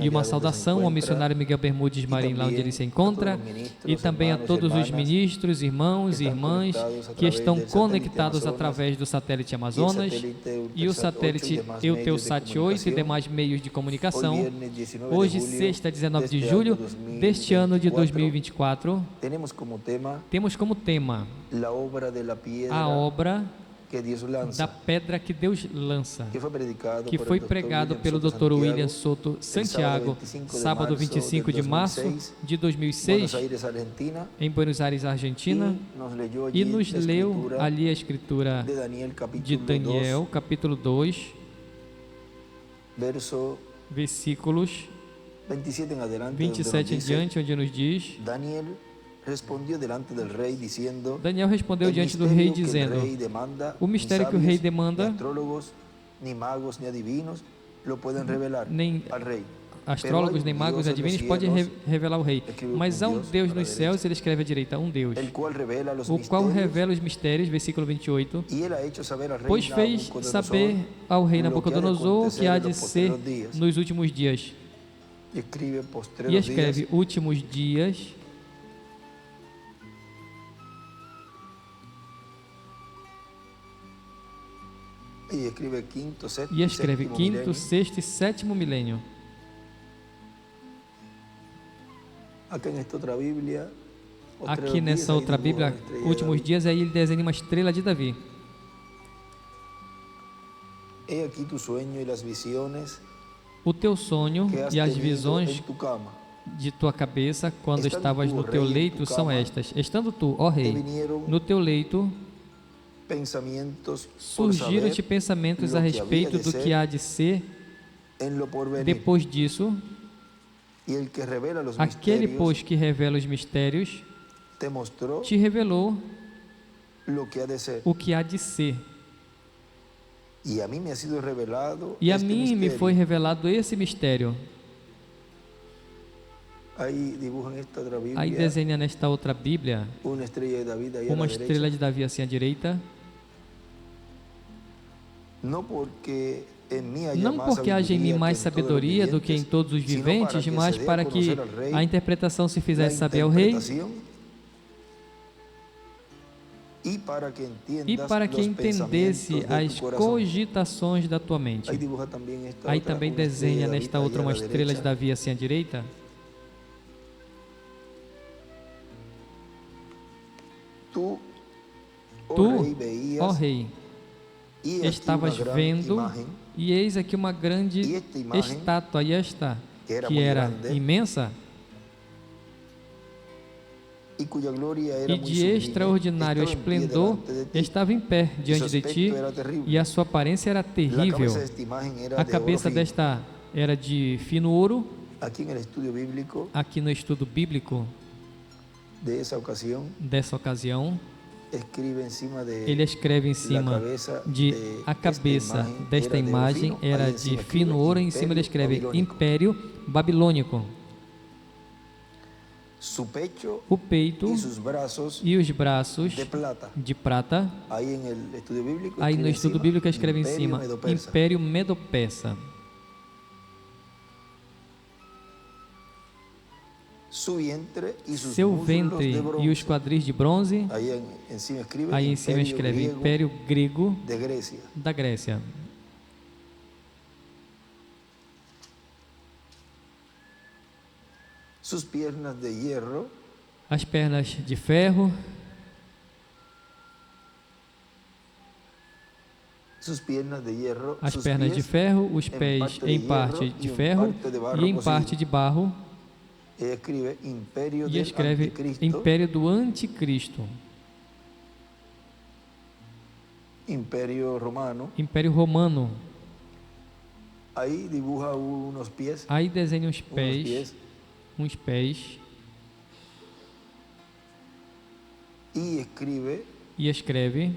E uma saudação ao missionário Miguel Bermudes Marim, lá onde ele se encontra, e também a todos os ministros, irmãos e irmãs que estão conectados através do satélite Amazonas e o satélite Eutelsat 8 e demais meios de comunicação. Hoje, sexta, 19 de julho deste ano de 2024, temos como tema a obra da pedra que Deus lança, que foi pregado pelo Dr. William Soto Santiago, sábado 25 de março de 2006, em Buenos Aires, Argentina, e nos leu ali a escritura de Daniel, capítulo 2, versículos 27 em diante, onde nos diz: Daniel respondeu diante do rei, dizendo: o mistério que o rei demanda, nem astrólogos, nem magos, nem adivinhos podem revelar ao rei, mas há um Deus nos céus, ele escreve à direita, um Deus, o qual revela os mistérios, versículo 28, pois fez saber ao rei Nabucodonosor o que há de ser nos últimos dias. E escreve últimos dias, e escreve quinto, sexto e sétimo milênio. Aqui nessa outra Bíblia, últimos dias, aí ele desenha uma estrela de Davi. O teu sonho e as visões de tua cabeça quando estavas no teu leito são estas: estando tu, ó rei, no teu leito, surgiram-te pensamentos a respeito do que há de ser depois disso. Aquele, pois, que revela os mistérios, te revelou o que há de ser. E a mim me foi revelado esse mistério. Aí desenha nesta outra Bíblia uma estrela de Davi assim à direita. Não porque haja em mim mais sabedoria do que em todos os viventes, mas para que a interpretação se fizesse saber ao rei, e para que entendesse as cogitações da tua mente. Aí também desenha nesta outra uma estrela de Davi assim à direita. Tu, ó rei, estavas vendo, e eis aqui uma grande estátua, e esta, que era imensa e de extraordinário esplendor, estava em pé diante de ti, e a sua aparência era terrível. A cabeça desta era de fino ouro. Aqui no estudo bíblico dessa ocasião, ele escreve em cima de a cabeça desta imagem era de fino ouro, e em cima ele escreve Império Babilônico. O peito e os braços de prata. Aí no estudo bíblico escreve em cima Império Medo-Persa. Seu ventre e os quadris de bronze. Aí em cima escreve Império Grego da Grécia. As pernas de ferro. As pernas de ferro, os pés em parte de ferro e em parte de barro. E escreve Império do Anticristo. Império Romano. Aí desenha uns pés. E escreve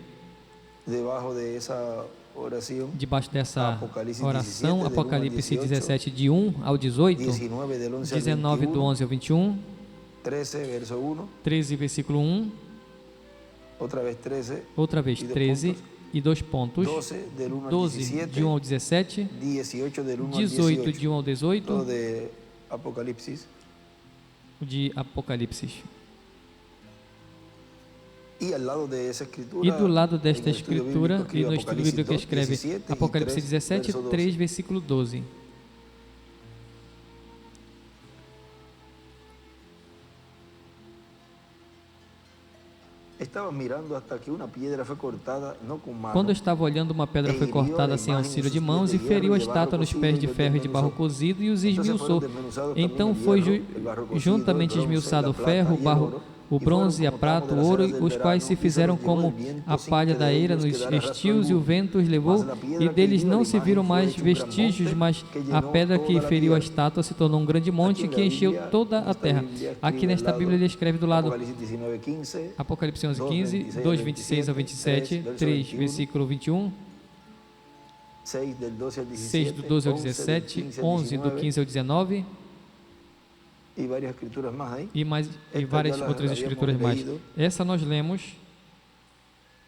debaixo dessa oração, Apocalipse 17, de 1 ao 18, 19 do 11 ao 21, 13, versículo 1, outra vez 13, e 2 pontos, 12 de 1 ao 17, 18 de 1 ao 18, de Apocalipse. de Apocalipse. E do lado desta escritura, e no estudo bíblico que escreve Apocalipse 17, 3, versículo 12. Quando eu estava olhando, uma pedra foi cortada sem auxílio de mãos e feriu a estátua nos pés de ferro e de barro cozido e os esmiuçou. Então foi juntamente esmiuçado o ferro, o barro, o bronze, a prata, o ouro, os quais se fizeram como a palha da eira nos estios, e o vento os levou, e deles não se viram mais vestígios, mas a pedra que feriu a estátua se tornou um grande monte que encheu toda a terra. Aqui nesta Bíblia ele escreve do lado Apocalipse 11:15, 2, 26 ao 27, 3, versículo 21, 6 do 12 ao 17, 11 do 15 ao 19, e várias escrituras mais aí. E várias outras escrituras mais. Essa nós lemos.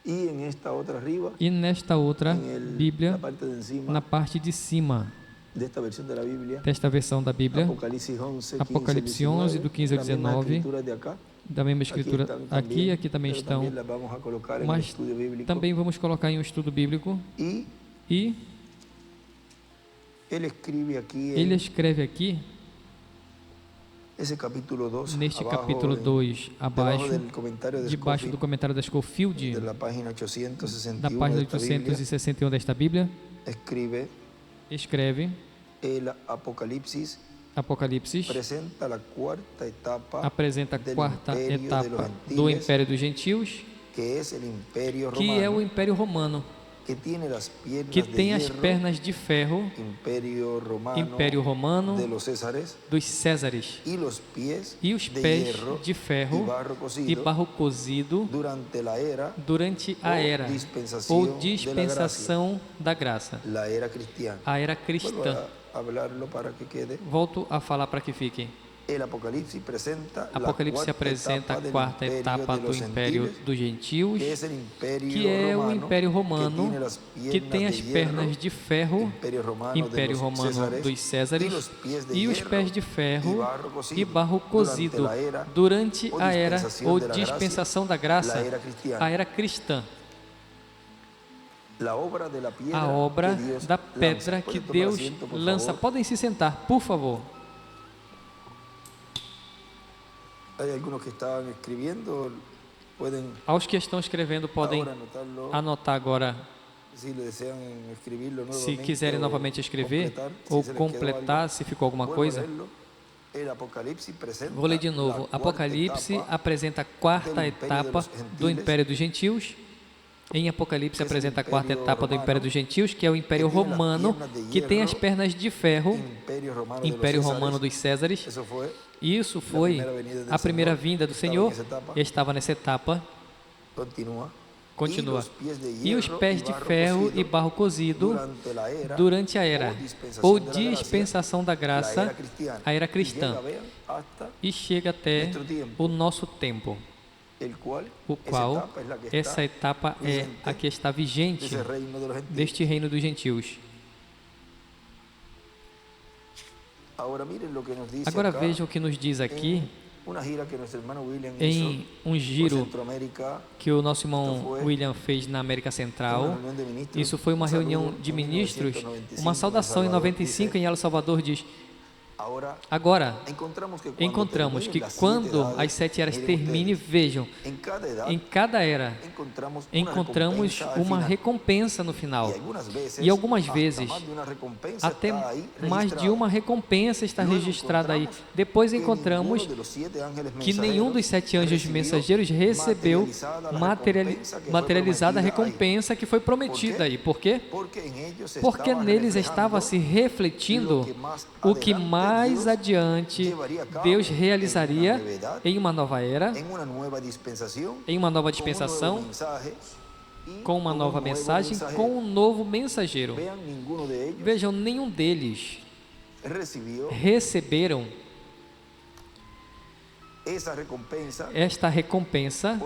E nesta outra Bíblia, na parte de cima desta versão da Bíblia, Apocalipse 11, do 15 ao 19, da mesma escritura aqui também estão, mas também vamos colocar em um estudo bíblico. E ele escreve aqui, neste capítulo 2, debaixo do comentário da Scofield, da página 861 desta Bíblia, escreve: Apocalipse apresenta a quarta etapa do Império dos Gentios, que é o Império Romano, que tem as pernas de ferro, Império Romano dos Césares, e os pés de ferro e barro cozido durante a era ou dispensação da graça, a era cristã. Volto a falar para que fique. Apocalipse apresenta a quarta etapa do Império dos Gentios, que é o Império Romano, que tem as pernas de ferro, Império Romano dos Césares, e os pés de ferro e barro cozido durante a era ou dispensação da graça, a era cristã. A obra da pedra que Deus lança. Podem se sentar, por favor. Aos que estão escrevendo, podem anotar agora, se quiserem novamente escrever ou completar, se ficou alguma coisa. Vou ler de novo. Apocalipse apresenta a quarta etapa do Império dos Gentios. Em Apocalipse apresenta a quarta etapa do Império dos Gentios, que é o Império Romano, que tem as pernas de ferro, Império Romano dos Césares. Isso foi a primeira vinda do Senhor, estava nessa etapa. Continua. E os pés de ferro e barro cozido durante a era ou dispensação da graça, a era cristã, e chega até o nosso tempo, o qual essa etapa é a que está vigente deste reino dos gentios. Agora vejam o que nos diz aqui em um giro que o nosso irmão William fez na América Central. Isso foi uma reunião de ministros, uma saudação em 95 em El Salvador. Diz: agora, encontramos que quando as 7 eras terminem, vejam, em cada era, encontramos uma recompensa no final. E algumas vezes, até mais de uma recompensa está registrada aí. Depois encontramos que nenhum dos 7 anjos mensageiros recebeu materializada a recompensa que foi prometida aí. Por quê? Porque neles estava se refletindo o que mais adiante Deus realizaria em uma nova era, em uma nova dispensação, com uma nova mensagem, com um novo mensageiro. Vejam, nenhum deles receberam esta recompensa,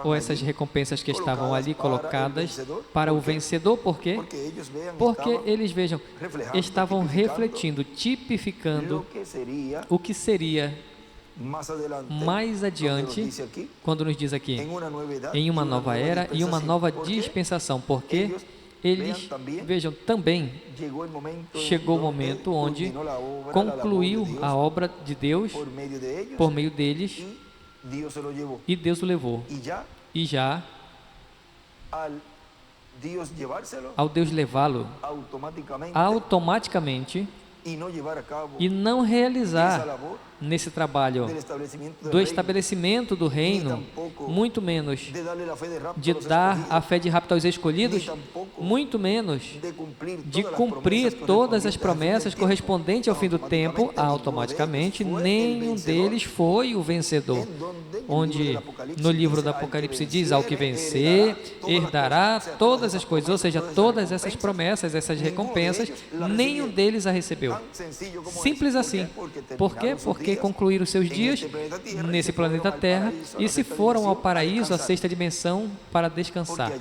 ou essas recompensas que estavam ali colocadas para o vencedor, por quê? Porque eles, vejam, estavam refletindo, tipificando o que seria mais adiante, quando nos diz aqui, em uma nova era e uma nova dispensação, porque eles, vejam, também chegou o momento onde concluiu a obra de Deus por meio deles e Deus o levou. E já, ao Deus levá-lo, automaticamente, e não realizar nesse trabalho do estabelecimento do reino, muito menos de dar a fé de rapto aos escolhidos, muito menos de cumprir todas as promessas correspondentes ao fim do tempo, automaticamente nenhum deles foi o vencedor. Onde no livro do Apocalipse diz: ao que vencer, herdará todas as coisas, ou seja, todas essas promessas, essas recompensas, nenhum deles a recebeu. Simples assim. Por quê? Porque concluíram seus dias nesse planeta Terra e se foram ao paraíso, a sexta dimensão, para descansar.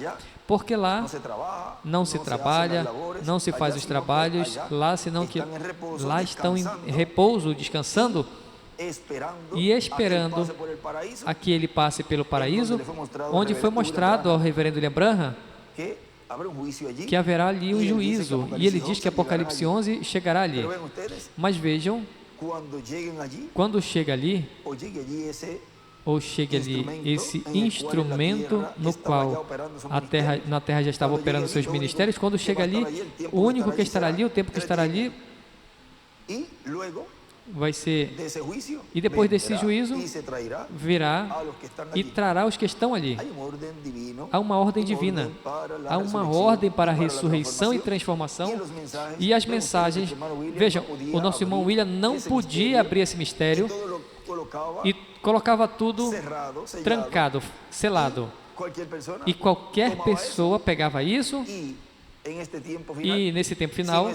Porque lá não se trabalha, não se faz os trabalhos, lá senão que lá estão em repouso, descansando e esperando a que ele passe pelo paraíso, onde foi mostrado ao reverendo William Branham que haverá ali um juízo, e ele diz que Apocalipse 11 chegará ali. Mas vejam, quando chega ali, ou chegue ali esse instrumento no qual na Terra já estava operando seus ministérios, quando chega ali, o único que estará ali, o tempo que estará ali, vai ser, e depois desse juízo, virá e trará os que estão ali. Há uma ordem divina, há uma ordem para a ressurreição e transformação, e as mensagens, vejam, o nosso irmão William não podia abrir esse mistério, e colocava tudo trancado, selado, e qualquer pessoa pegava isso, e nesse tempo final,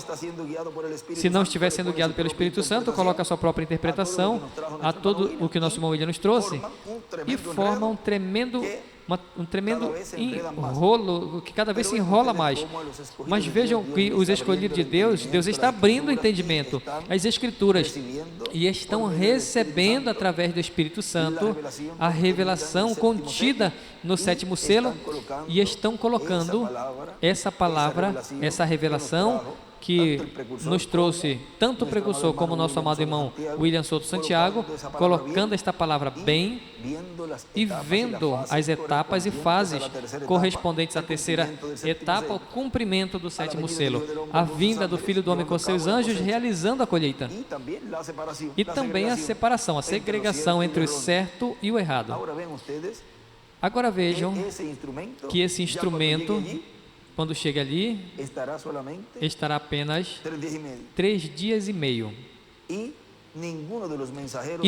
se não estiver sendo guiado pelo Espírito Santo, coloca a sua própria interpretação a todo o que o nosso irmão William nos trouxe e forma um tremendo enrolo, que cada vez se enrola mais. Mas vejam que os escolhidos de Deus, Deus está abrindo o entendimento, as Escrituras, e estão recebendo através do Espírito Santo a revelação contida no sétimo selo, e estão colocando essa palavra, essa revelação que nos trouxe tanto o precursor como o nosso amado irmão William Souto Santiago, colocando esta palavra bem e vendo as etapas e fases correspondentes à terceira etapa, o cumprimento do sétimo selo, a vinda do Filho do Homem com seus anjos, realizando a colheita, e também a separação, a segregação entre o certo e o errado. Agora vejam que esse instrumento, quando chega ali, estará apenas 3 dias e meio. E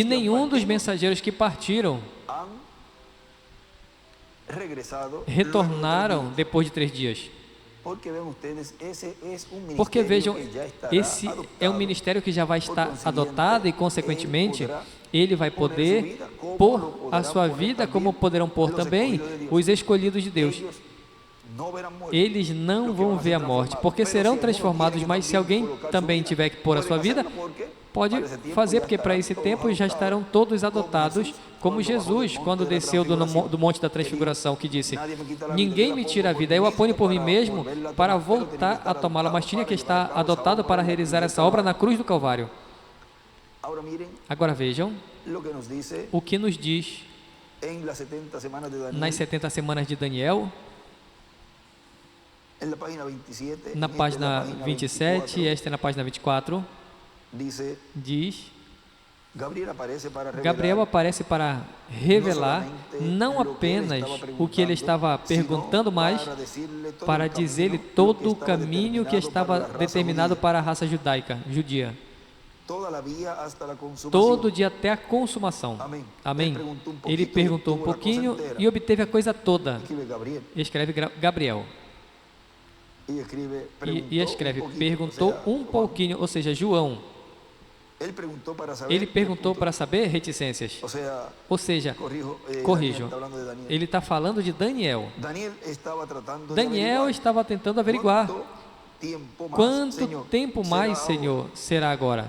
nenhum dos mensageiros que partiram retornaram depois de 3 dias. Porque vejam, esse é um ministério que já vai estar adotado e, consequentemente, ele vai poder pôr a sua vida como poderão pôr também os escolhidos de Deus. Eles não vão ver a morte, porque serão transformados, mas se alguém também tiver que pôr a sua vida, pode fazer, porque para esse tempo já estarão todos adotados, como Jesus, quando desceu do Monte da Transfiguração, que disse: ninguém me tira a vida, eu a ponho por mim mesmo para voltar a tomá-la, mas tinha que estar adotado para realizar essa obra na cruz do Calvário. Agora vejam o que nos diz nas 70 semanas de Daniel, na página 27, e esta é na página 24, diz: Gabriel aparece para revelar não apenas o que ele estava perguntando, mas para dizer-lhe todo o caminho que estava determinado para a raça judia. Todo dia até a consumação. Amém. Ele perguntou um pouquinho e obteve a coisa toda. Escreve Gabriel. E escreve, perguntou um pouquinho, ou seja, João. Ele perguntou para saber reticências. Ou seja, corrijo, ele está falando de Daniel. Daniel estava tentando averiguar quanto tempo mais, Senhor, será agora.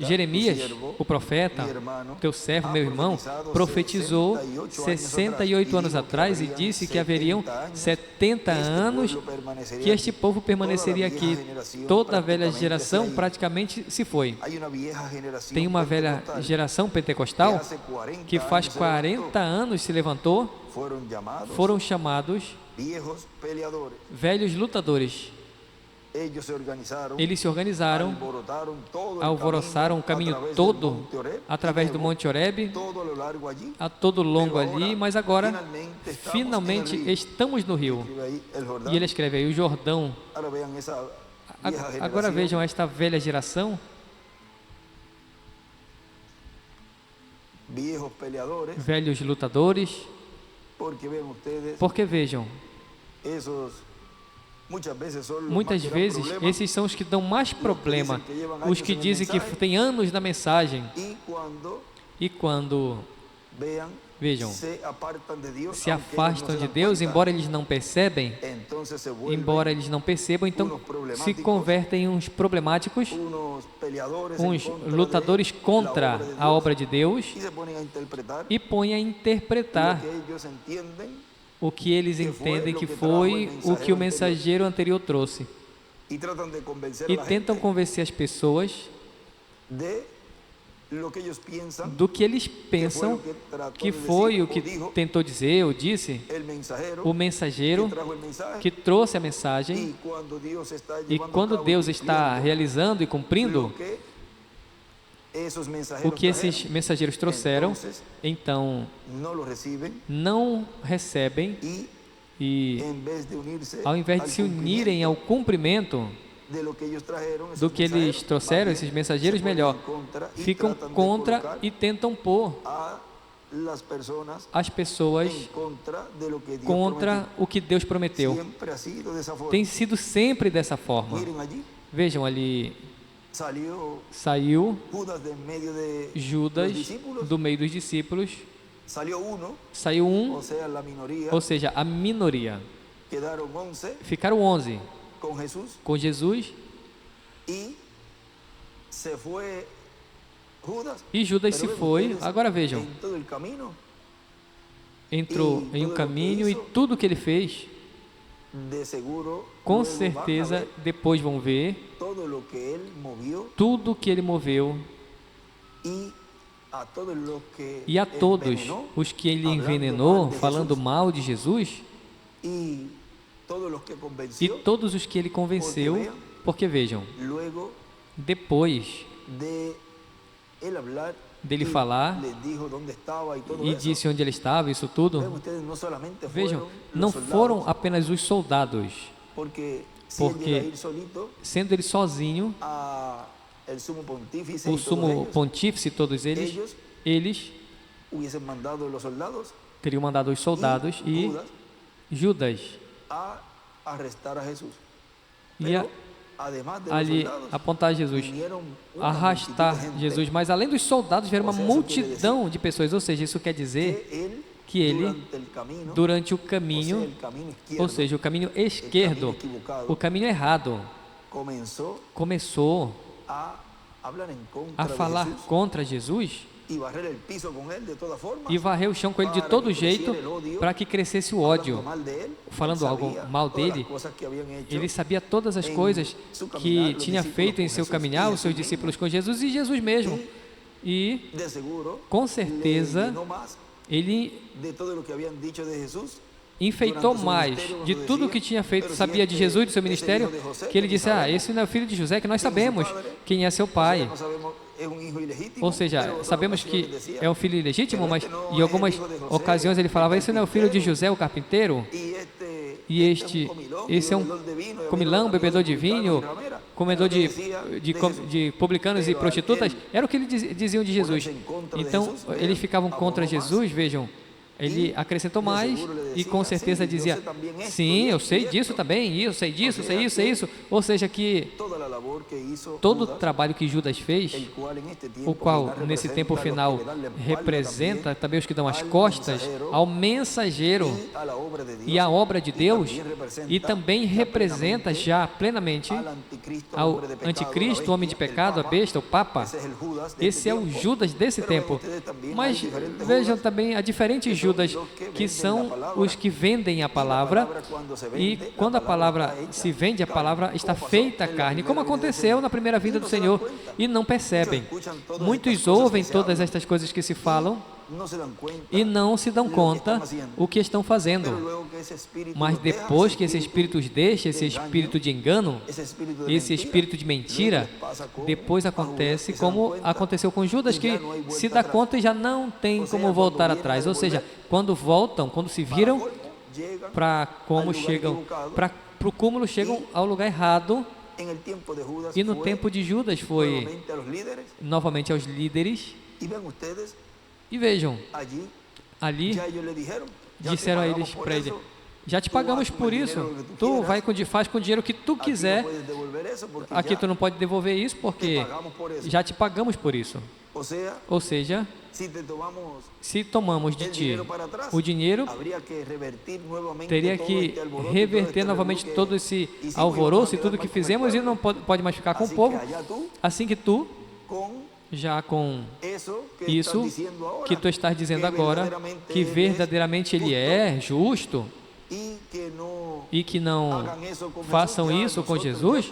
Jeremias, o profeta, teu servo, meu irmão, profetizou 68 anos atrás e disse que haveriam 70 anos que este povo permaneceria aqui. Toda a velha geração praticamente se foi. Tem uma velha geração pentecostal que faz 40 anos se levantou, foram chamados velhos lutadores. Eles se organizaram, alvoroçaram o caminho todo através do Monte Horebe, a todo longo ali, mas agora finalmente estamos no rio. E ele escreve aí, o Jordão. Agora vejam esta velha geração, velhos lutadores, porque vejam, muitas vezes, esses são os que dão mais problema, os que dizem que têm anos na mensagem e quando, vejam, se afastam de Deus, embora eles não percebem, então se convertem em uns problemáticos, uns lutadores contra a obra de Deus e põem a interpretar o que eles entendem que foi o que o mensageiro anterior trouxe. E tentam convencer as pessoas do que eles pensam que foi o que tentou dizer ou disse o mensageiro que trouxe a mensagem. E quando Deus está realizando e cumprindo o que esses mensageiros trouxeram, então não recebem e, ao invés de se unirem ao cumprimento do que eles trouxeram, esses mensageiros, melhor, ficam contra e tentam pôr as pessoas contra o que Deus prometeu. Tem sido sempre dessa forma. Vejam ali, saiu Judas do meio dos discípulos, saiu um, ou seja, a minoria. Ficaram 11 com Jesus e Judas se foi. Agora vejam, entrou em um caminho e tudo que ele fez, com certeza depois vão ver tudo que ele moveu e a todos os que ele envenenou falando mal de Jesus e todos os que ele convenceu, porque vejam, depois dele falar e disse onde ele estava, isso tudo, vejam, não foram apenas os soldados, porque sendo ele sozinho, o sumo pontífice, todos eles teriam mandado os soldados e Judas ia ali apontar Jesus, arrastar Jesus, mas além dos soldados vieram uma multidão de pessoas, ou seja, isso quer dizer que ele, durante o caminho, ou seja, o caminho esquerdo, o caminho errado, começou a falar contra Jesus e varreu o chão com ele de todo jeito para que crescesse o ódio, falando algo mal dele. Ele sabia todas as coisas que tinha feito em seu caminhar, os seus discípulos com Jesus e Jesus mesmo. E, com certeza, ele enfeitou mais de tudo o que tinha feito, sabia de Jesus e do seu ministério, que ele disse, esse não é o filho de José, que nós sabemos quem é seu pai. Ou seja, sabemos que é um filho ilegítimo, mas em algumas ocasiões ele falava, esse não é o filho de José, o carpinteiro? E esse é um comilão, bebedor de vinho, comedor de publicanos e prostitutas? Era o que eles diziam de Jesus. Então, eles ficavam contra Jesus, vejam, Ele acrescentou mais e com certeza dizia, sim, eu sei disso também, eu sei disso, sei isso, sei isso. Ou seja, que todo o trabalho que Judas fez, o qual nesse tempo final representa também os que dão as costas ao mensageiro e à obra de Deus, e também representa já plenamente ao anticristo, o homem de pecado, a besta, o Papa. Esse é o Judas desse tempo. Mas vejam também a diferente Judas, que são os que vendem a palavra, e quando a palavra se vende, a palavra está feita a carne, como aconteceu na primeira vinda do Senhor, e não percebem. Muitos ouvem todas estas coisas que se falam e não se dão conta o que estão fazendo. Mas depois que esse espírito os deixa, esse espírito de engano, esse espírito de mentira, depois acontece como aconteceu com Judas, que se dá conta e já não tem como voltar atrás. Ou seja, quando voltam, quando se viram, para o cúmulo, chegam ao lugar errado. E no tempo de Judas foi novamente aos líderes. E vejam, ali disseram a eles, para ele, já te pagamos por isso, tu faz com o dinheiro que tu quiser, aqui tu não pode devolver isso porque já te pagamos por isso. Ou seja, se tomamos de ti o dinheiro, teria que reverter novamente todo esse alvoroço e tudo que fizemos, e não pode mais ficar com o povo, assim que tu, já com isso que tu estás dizendo agora, que verdadeiramente ele é justo, e que não façam isso com Jesus,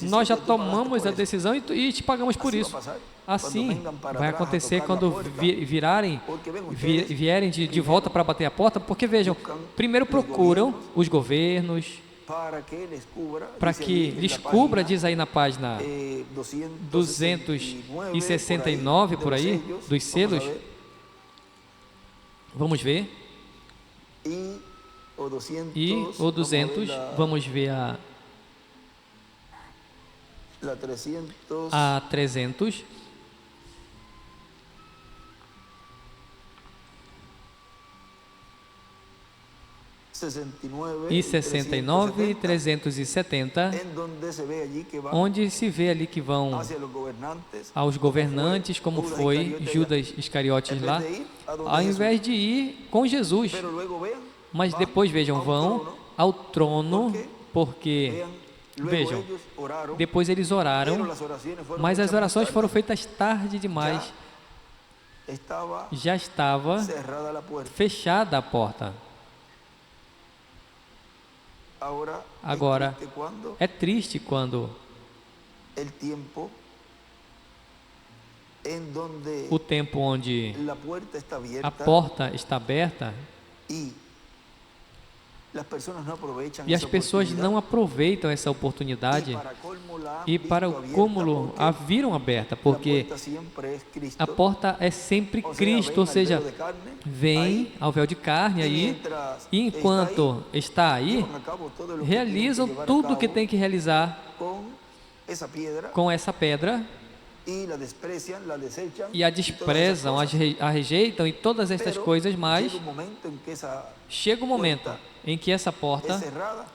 nós já tomamos a decisão e te pagamos por isso. Assim vai acontecer quando vierem de volta para bater a porta, porque vejam, primeiro procuram os governos, para que lhes cubra, diz aí na página 269 por aí, dos selos. Vamos ver. E o 200, vamos ver a 300. E 69 e 370, onde se vê ali que vão aos governantes, como foi Judas Iscariotes lá, ao invés de ir com Jesus. Mas depois, vejam, vão ao trono, porque, vejam, depois eles oraram, mas as orações foram feitas tarde demais. Já estava fechada a porta. Agora, é triste quando o tempo onde a porta está aberta e as pessoas não aproveitam essa oportunidade, e para o cúmulo a viram aberta, porque a porta é sempre Cristo, ou seja, vem ao véu de carne aí, e enquanto está aí, realizam tudo o que tem que realizar com essa pedra, e a desprezam, a rejeitam e todas estas coisas, mas chega um momento em que essa porta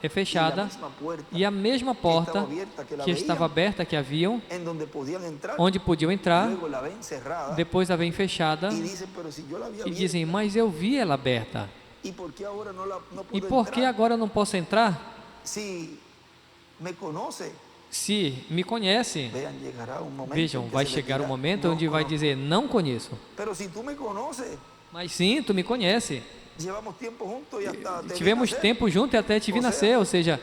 é fechada, e a mesma porta que estava aberta, que haviam, onde podiam entrar, depois a vem fechada, e dizem, mas eu vi ela aberta, e por que agora eu não posso entrar? Se me conhece, vejam, vai chegar um momento onde vai dizer, não conheço. Mas sim, tu me conhece. Tivemos tempo junto e até te vi nascer, ou seja,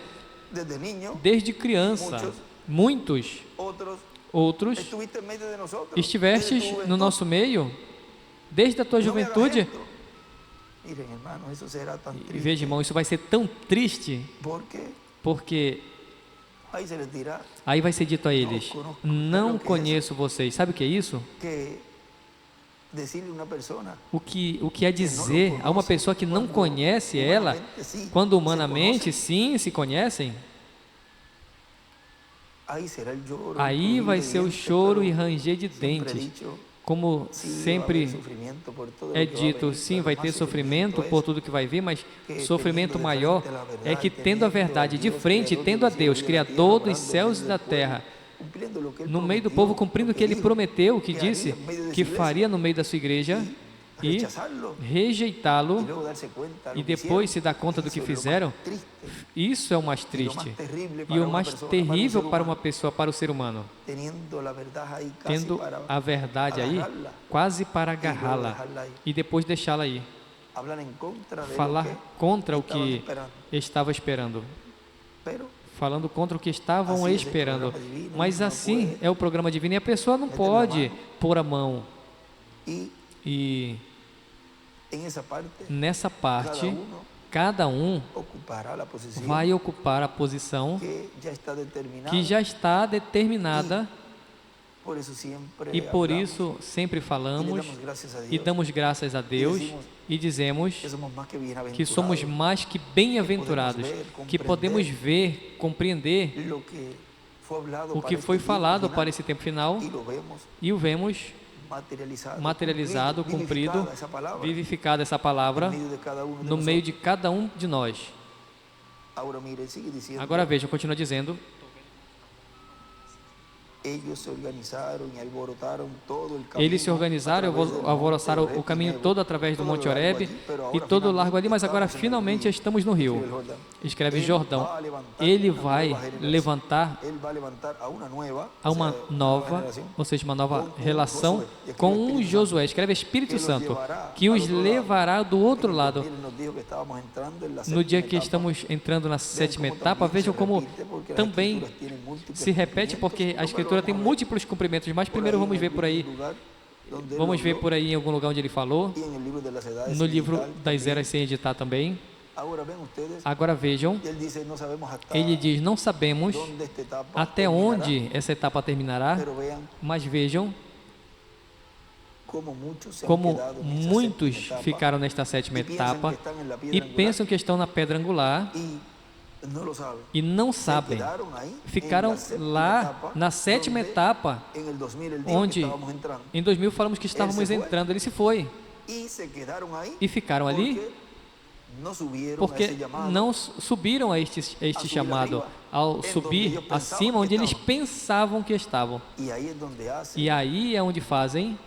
desde criança, muitos outros estivestes no nosso meio, desde a tua juventude. E veja, irmão, isso vai ser tão triste, porque aí vai ser dito a eles, não conheço vocês. Sabe o que é isso? O que é dizer a uma pessoa que não conhece ela, quando humanamente sim se conhecem? Aí vai ser o choro e ranger de dentes, como sempre é dito, sim, vai ter sofrimento por tudo que vai vir, mas sofrimento maior é que, tendo a verdade de frente, tendo a Deus, Criador dos céus e da terra, no meio do povo, cumprindo o que Ele prometeu, que disse que faria no meio da sua igreja, e rejeitá-lo, e depois se dar conta do que fizeram, isso é o mais triste e o mais terrível para uma pessoa, para o ser humano, tendo a verdade aí, quase para agarrá-la e depois deixá-la aí, falar contra o que estava esperando, falando contra o que estavam esperando. Mas assim é o programa divino, e a pessoa não pode pôr a mão. E nessa parte, cada um vai ocupar a posição que já está determinada, e por isso sempre falamos e damos graças a Deus e dizemos que somos mais que bem-aventurados, que podemos ver, compreender o que foi falado para esse tempo final, e o vemos materializado, cumprido, vivificada essa palavra no meio de cada um de nós. Agora veja, continua dizendo: eles se organizaram e alvoroçaram o caminho todo através do Monte Horebe e todo o largo ali, mas agora finalmente estamos no rio. Escreve Jordão. Ele vai levantar a uma nova, ou seja, uma nova relação com Josué. Escreve Espírito Santo, que os levará do outro lado. No dia que estamos entrando na sétima etapa, vejam como também se repete, porque a Escritura tem múltiplos cumprimentos, mas primeiro vamos ver por aí em algum lugar onde ele falou, no livro das Eras sem editar também. Agora vejam, ele diz: não sabemos até onde essa etapa terminará, mas vejam como muitos ficaram nesta sétima etapa e pensam que estão na pedra angular e não sabem, ficaram lá na sétima etapa, onde em 2000 falamos que estávamos entrando. Ele se foi e ficaram ali porque não subiram a este chamado, ao subir acima onde eles pensavam que estavam. E aí é onde fazem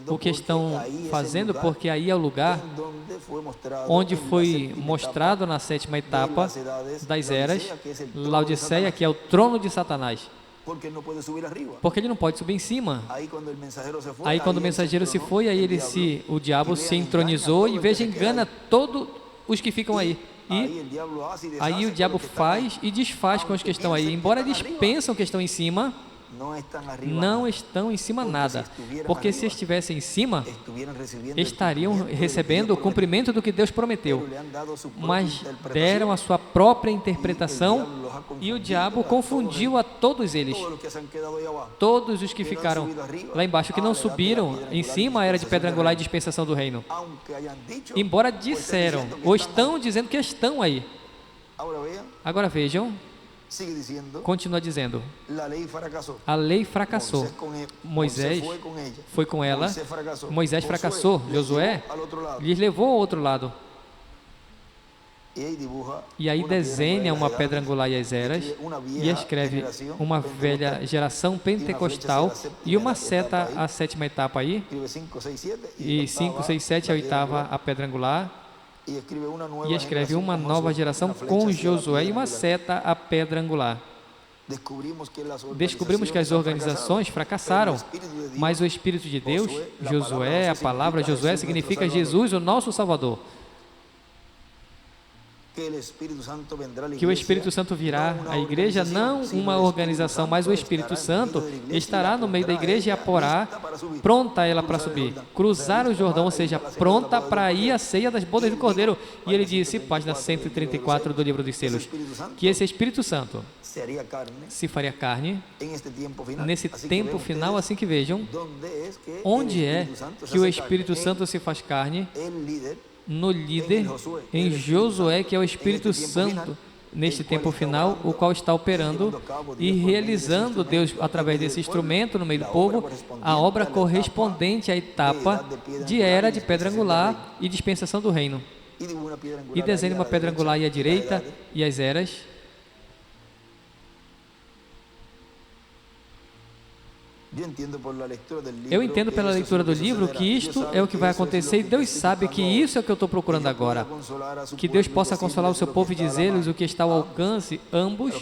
o que estão fazendo, porque aí é o lugar onde foi mostrado na sétima etapa das eras, Laodiceia, que é o trono de Satanás, porque ele não pode subir em cima. Aí quando o mensageiro se foi, aí o diabo se entronizou, e veja, engana todos os que ficam aí. E aí o diabo faz e desfaz com os que estão aí, embora eles pensam que estão em cima, não estão em cima nada, porque se estivessem em cima, estariam recebendo o cumprimento do que Deus prometeu, mas deram a sua própria interpretação, e o diabo confundiu a todos eles. Todos os que ficaram lá embaixo, que não subiram em cima, era de pedra angular e dispensação do reino, embora disseram, ou estão dizendo que estão aí. Agora vejam, continua dizendo: a lei fracassou. Moisés foi com ela, Moisés fracassou, Josué lhes levou ao outro lado. E aí desenha uma pedra angular e as eras, e escreve uma velha geração pentecostal e uma seta, a sétima etapa aí, e 5, 6, 7 a oitava, a pedra angular. E escreve uma nova geração com Josué e uma seta, a pedra angular. Descobrimos que as organizações fracassaram, mas o Espírito de Deus, Josué, a palavra Josué significa Jesus, o nosso Salvador. Que o Espírito Santo virá à igreja, não uma organização, mas o Espírito Santo estará no meio da igreja e a porá pronta ela para subir, cruzar o Jordão, ou seja, pronta para ir à ceia das bodas do Cordeiro. E ele disse, página 134 do livro dos selos, que esse Espírito Santo se faria carne nesse tempo final. Assim que vejam, onde é que o Espírito Santo se faz carne? No líder, em Josué, que é o Espírito Santo neste tempo final, o qual está operando e realizando Deus através desse instrumento no meio do povo, a obra correspondente à etapa de era de pedra angular e dispensação do reino. E desenhe uma pedra angular à direita e as eras. Eu entendo pela leitura do livro que isto é o que vai acontecer e Deus sabe que isso é o que eu estou procurando agora. Que Deus possa consolar o seu povo e dizer-lhes o que está ao alcance, ambos,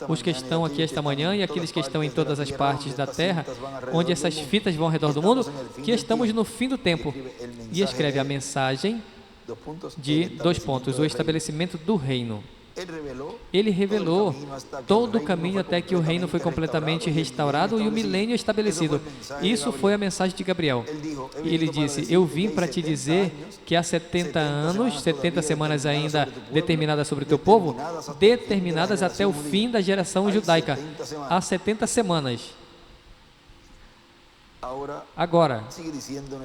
os que estão aqui esta manhã e aqueles que estão em todas as partes da terra, onde essas fitas vão ao redor do mundo, que estamos no fim do tempo. E escreve a mensagem de 2 pontos, o estabelecimento do reino. Ele revelou todo o caminho até que o reino foi completamente restaurado e o milênio estabelecido. Isso foi a mensagem de Gabriel. E ele disse: eu vim para te dizer que há 70 anos, 70 semanas ainda determinadas sobre o teu povo, determinadas até o fim da geração judaica. Há 70 semanas. Agora,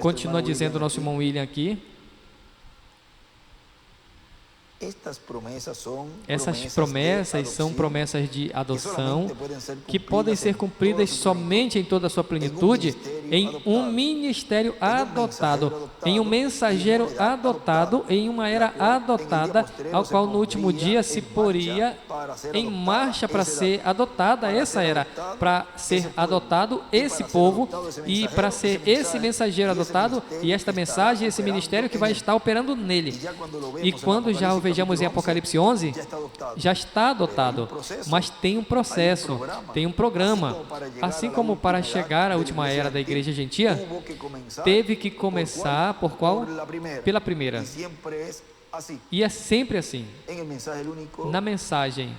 continua dizendo o nosso irmão William aqui, essas promessas são promessas de adoção que podem ser cumpridas somente em toda a sua plenitude em um ministério adotado, em um mensageiro adotado, em uma era adotada, ao qual no último dia se poria em marcha para ser adotada essa era, para ser adotado esse povo e para ser esse mensageiro adotado e esta mensagem, esse ministério que vai estar operando nele. E quando já o vejamos em Apocalipse 11, já está adotado, mas tem um processo, tem um programa. Assim como para chegar à última era da igreja gentia, teve que começar por qual? Pela primeira. E é sempre assim. Na mensagem,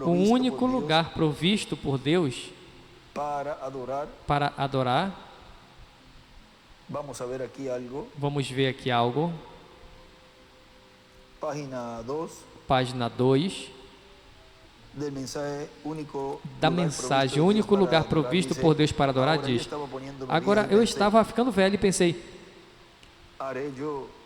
o único lugar provisto por Deus para adorar. Vamos ver aqui algo. Página 2. Da mensagem, o único lugar provisto por Deus para adorar, diz. Agora, eu estava ficando velho e pensei: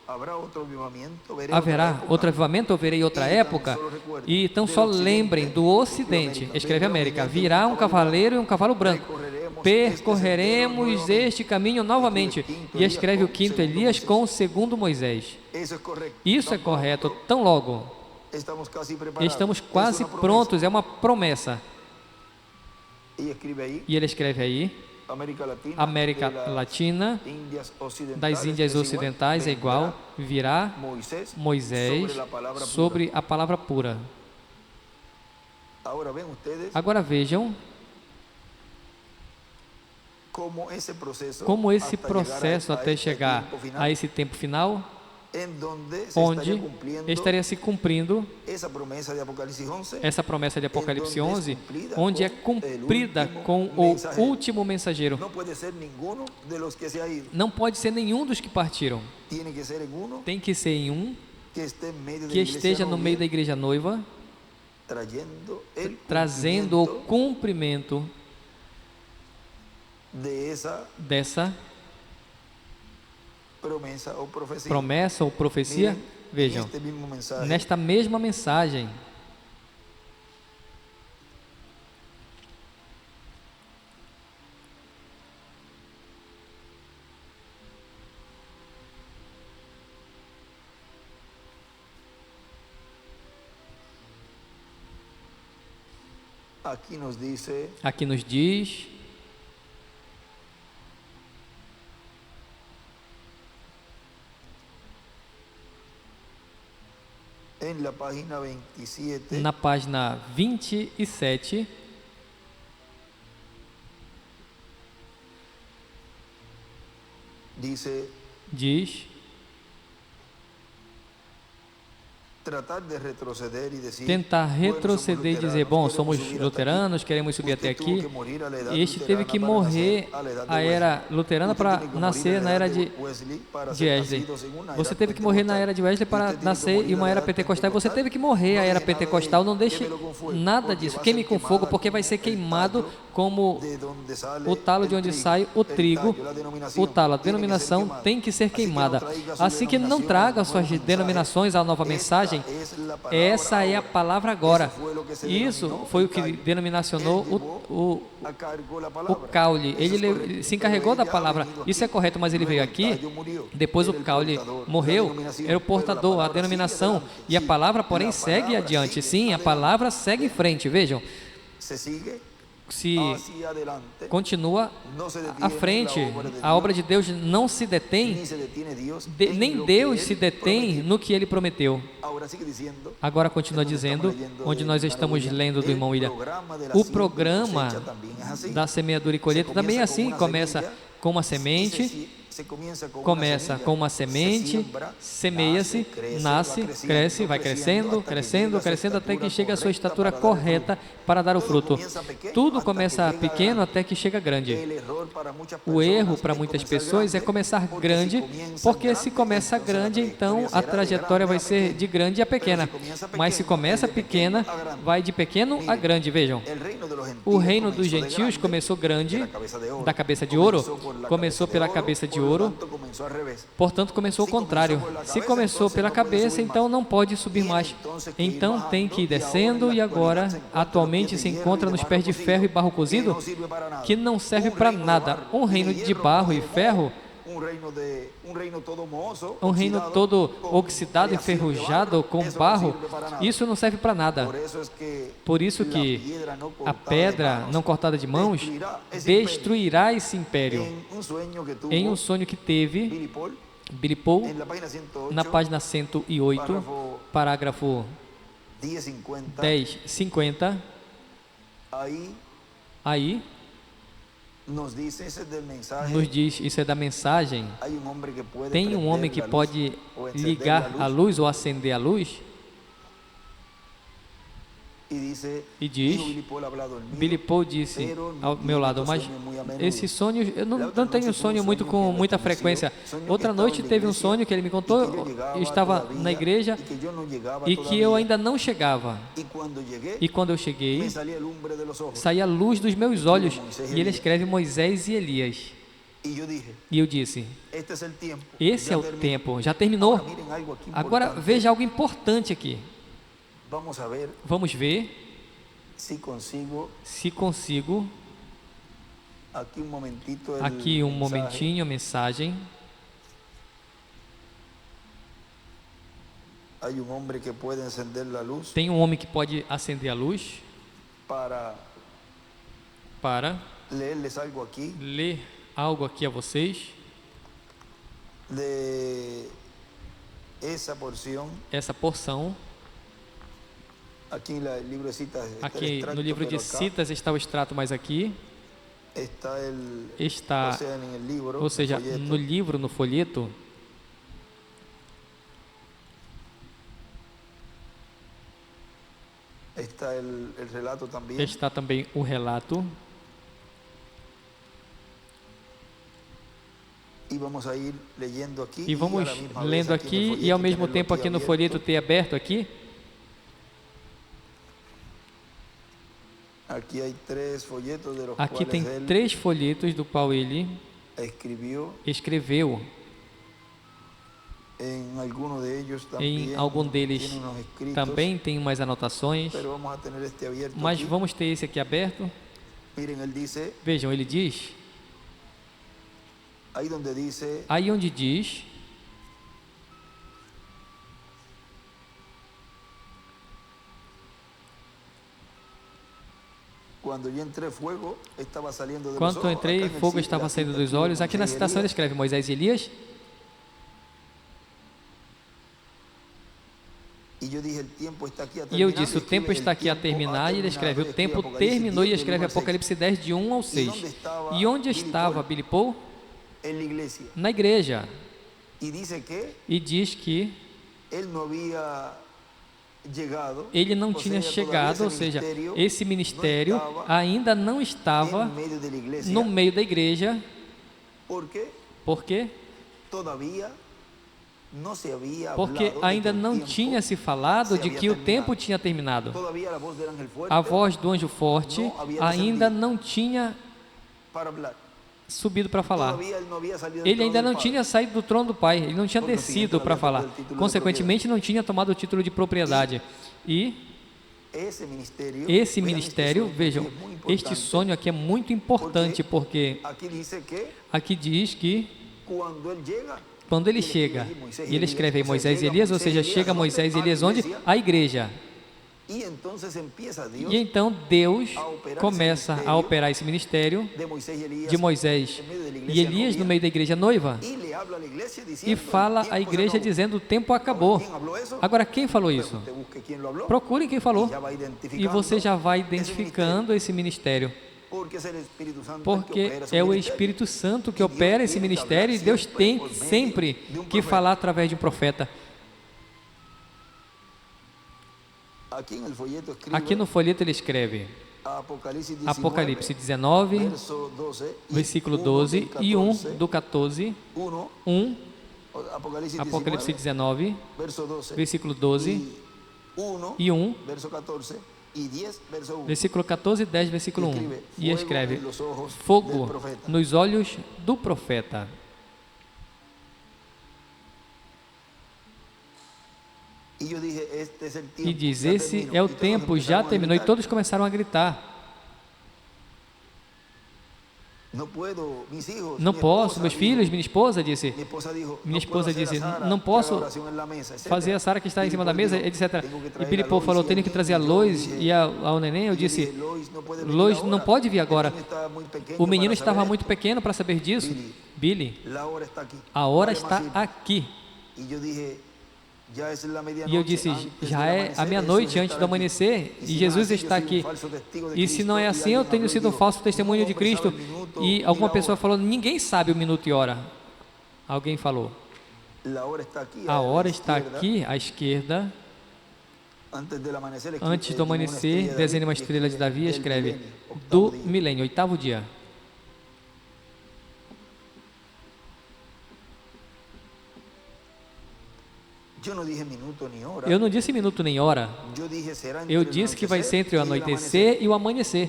haverá outro avivamento ou verei outra época? E então só lembrem do Ocidente, escreve América, virá um cavaleiro e um cavalo branco. Percorreremos este caminho novamente. E escreve o 5º Elias com o 2º Moisés. Isso é correto, tão logo. Estamos quase prontos, é uma promessa. E ele escreve aí, América Latina, das Índias Ocidentais é igual, virá Moisés sobre a palavra pura. Agora vejam como esse processo até chegar a esse tempo final, onde estaria se cumprindo essa promessa de Apocalipse 11, onde é cumprida com o último mensageiro. Não pode ser nenhum dos que partiram. Tem que ser em um que esteja no meio da igreja noiva, trazendo o cumprimento dessa promessa ou profecia. Vejam, nesta mesma mensagem, aqui nos diz, na página 27, diz tentar retroceder e dizer, bom, somos luteranos, queremos subir até aqui. Este teve que morrer a era luterana para nascer na era de Wesley. Você teve que morrer na era de Wesley para nascer em uma era pentecostal. Você teve que morrer a era pentecostal. Não deixe nada disso. Queime com fogo, porque vai ser queimado como o talo de onde sai o trigo. O talo, a denominação tem que ser queimada. Assim que não traga suas denominações à nova mensagem, essa é a palavra agora. Isso foi o que denominacionou o Caule. Ele se encarregou da palavra. Isso é correto, mas ele veio aqui. Depois o Caule morreu. Era o portador, a denominação. E a palavra, porém, segue adiante. Sim, a palavra segue em frente. Vejam. Se continua à frente, a obra de Deus não se detém, nem Deus se detém no que Ele prometeu. Agora continua dizendo, onde nós estamos lendo do irmão William, o programa da semeadura e colheita também é assim, começa com uma semente, semeia-se, nasce, cresce, vai crescendo, até que chega à sua estatura correta para dar o fruto. Tudo começa pequeno até que chega grande. O erro para muitas pessoas é começar grande, porque se começa grande, então a trajetória vai ser de grande a pequena. Mas se começa pequena, vai de pequeno a grande. Vejam, o reino dos gentios começou grande, da cabeça de ouro, começou pela cabeça de ouro, portanto começou o contrário. Se começou pela cabeça, então não pode subir mais. Então tem que ir descendo e agora atualmente se encontra nos pés de ferro e barro cozido, que não serve para nada. Um reino de barro e ferro, um reino todo oxidado, enferrujado com barro, isso não serve para nada. Por isso que a pedra não cortada de mãos destruirá esse império. Em um sonho que teve Billy Paul, na página 108, parágrafo 10:50, aí nos diz, isso é da mensagem, tem um homem que pode ligar a luz ou acender a luz, e diz, Billy Paul disse ao meu lado, mas esse sonho, eu não tenho sonho com muita frequência. Outra noite teve um sonho que ele me contou, eu estava na igreja e que eu ainda não chegava. E quando eu cheguei, saía a luz dos meus olhos. E ele escreve Moisés e Elias. E eu disse, esse é o tempo, já terminou. Agora veja algo importante aqui. Vamos ver se consigo aqui um momentinho a mensagem. Tem um homem que pode acender a luz para ler algo aqui a vocês. Essa porção. Aqui no livro de Citas está o extrato, mas aqui está, ou seja, no livro, no folheto, está também o relato. E vamos lendo aqui e ao mesmo tempo aqui no folheto ter aberto aqui. Aqui tem 3 folhetos do qual ele escreveu. Em algum deles também tem umas anotações, mas vamos ter esse aqui aberto. Vejam, ele diz, aí onde diz, quando eu entrei, fogo estava saindo dos olhos. Aqui na citação ele escreve Moisés e Elias. E eu disse, o tempo está aqui a terminar, e ele escreve, o tempo terminou, e escreve Apocalipse 10, de 1 ao 6. E onde estava Billy Paul? Na igreja. E diz que ele não tinha chegado, ou seja, esse ministério ainda não estava no meio da igreja. Por quê? Porque ainda não tinha se falado de que o tempo tinha terminado. A voz do anjo forte ainda não tinha subido para falar. Ele ainda não tinha saído do trono do Pai, ele não tinha descido para falar. Consequentemente, não tinha tomado o título de propriedade. E esse ministério, vejam, este sonho aqui é muito importante, porque aqui diz que quando ele chega, e ele escreve aí Moisés e Elias, ou seja, chega Moisés e Elias onde? A igreja. E então Deus começa a operar esse ministério de Moisés e Elias no meio da igreja noiva e fala à igreja dizendo: o tempo acabou. Agora, quem falou isso? Procurem quem falou e você já vai identificando esse ministério. Porque é o Espírito Santo que opera esse ministério e Deus tem sempre que falar através de um profeta. Aqui no folheto ele escreve Apocalipse 19, versículo 12 e 1 do 14, 1, Apocalipse 19, versículo 12 e 1, versículo 14 e 10, versículo 1, e escreve: fogo nos olhos do profeta. E diz: esse é o tempo, já terminou. E todos começaram a gritar: não posso, meus filhos, minha esposa disse, não posso fazer a Sara que está em cima da mesa, etc. E Billy Paul falou: tenho que trazer a Lois e ao neném. Eu disse: Lois não pode vir agora. O menino estava muito pequeno para saber disso. Billy, a hora está aqui. E eu disse: já é a meia-noite antes do amanhecer e Jesus está aqui. E se não é assim, eu tenho sido um falso testemunho de Cristo. E alguma pessoa falou: ninguém sabe o minuto e hora. Alguém falou: a hora está aqui à esquerda. Antes do amanhecer, desenha uma estrela de Davi e escreve: do milênio, 8º dia. Eu não disse minuto nem hora. Eu disse que vai ser entre o anoitecer e o amanhecer.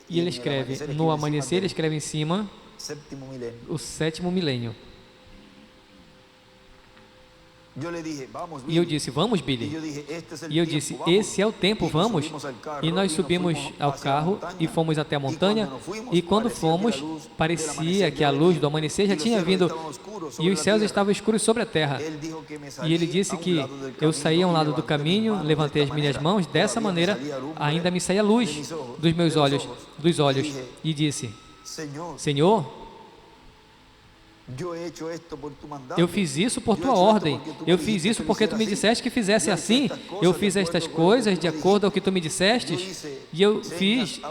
E ele escreve, no amanhecer, ele escreve em cima, o 7º milênio. E eu disse: vamos, Billy. E eu disse: esse é o tempo, vamos. E nós subimos ao carro e fomos até a montanha. E quando fomos, parecia que a luz do amanhecer já tinha vindo e os céus estavam escuros sobre a terra. E ele disse que eu saí a um lado do caminho, levantei as minhas mãos, dessa maneira ainda me saía luz dos meus olhos, e disse: Senhor, eu fiz isso por tua ordem, eu fiz isso porque tu me disseste que fizesse assim, eu fiz estas coisas de acordo ao que tu me disseste, e eu fiz.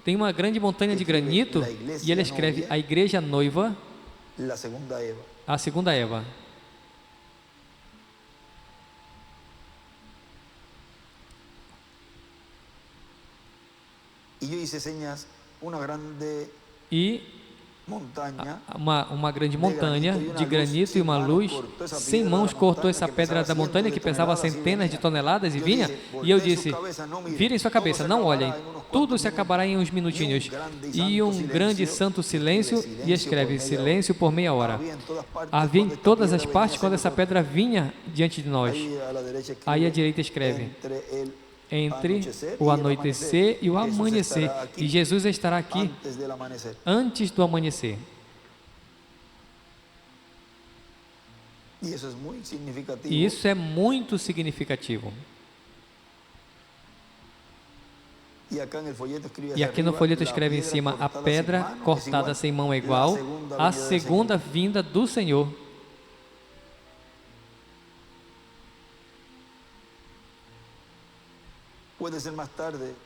Tem uma grande montanha de granito, e ele escreve: a igreja noiva, a segunda Eva. E uma grande montanha de granito e uma luz sem mãos cortou essa pedra da montanha que pesava centenas de toneladas e vinha. E eu disse: virem sua cabeça, não olhem, tudo se acabará em uns minutinhos. E um grande santo silêncio, e escreve: silêncio por meia hora. Havia em todas as partes quando essa pedra vinha diante de nós. Aí à direita escreve: entre o anoitecer e o amanhecer, e Jesus estará aqui antes do amanhecer. E isso é muito significativo. E aqui no folheto escreve em cima: a pedra cortada sem mão é igual à segunda vinda do Senhor.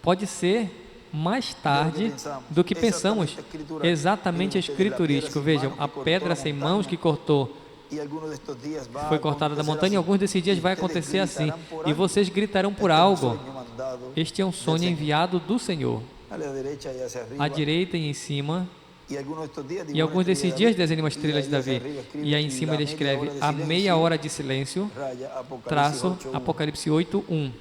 Pode ser mais tarde do que pensamos. Exatamente escriturístico. Vejam, a pedra sem mãos que cortou foi cortada da montanha, e alguns desses dias vai acontecer assim, e vocês gritarão por algo. Este é um sonho enviado do Senhor. À direita e em cima. E alguns desses dias desenha uma estrela de Davi, e aí em cima ele escreve a meia hora de silêncio, traço Apocalipse 8:1.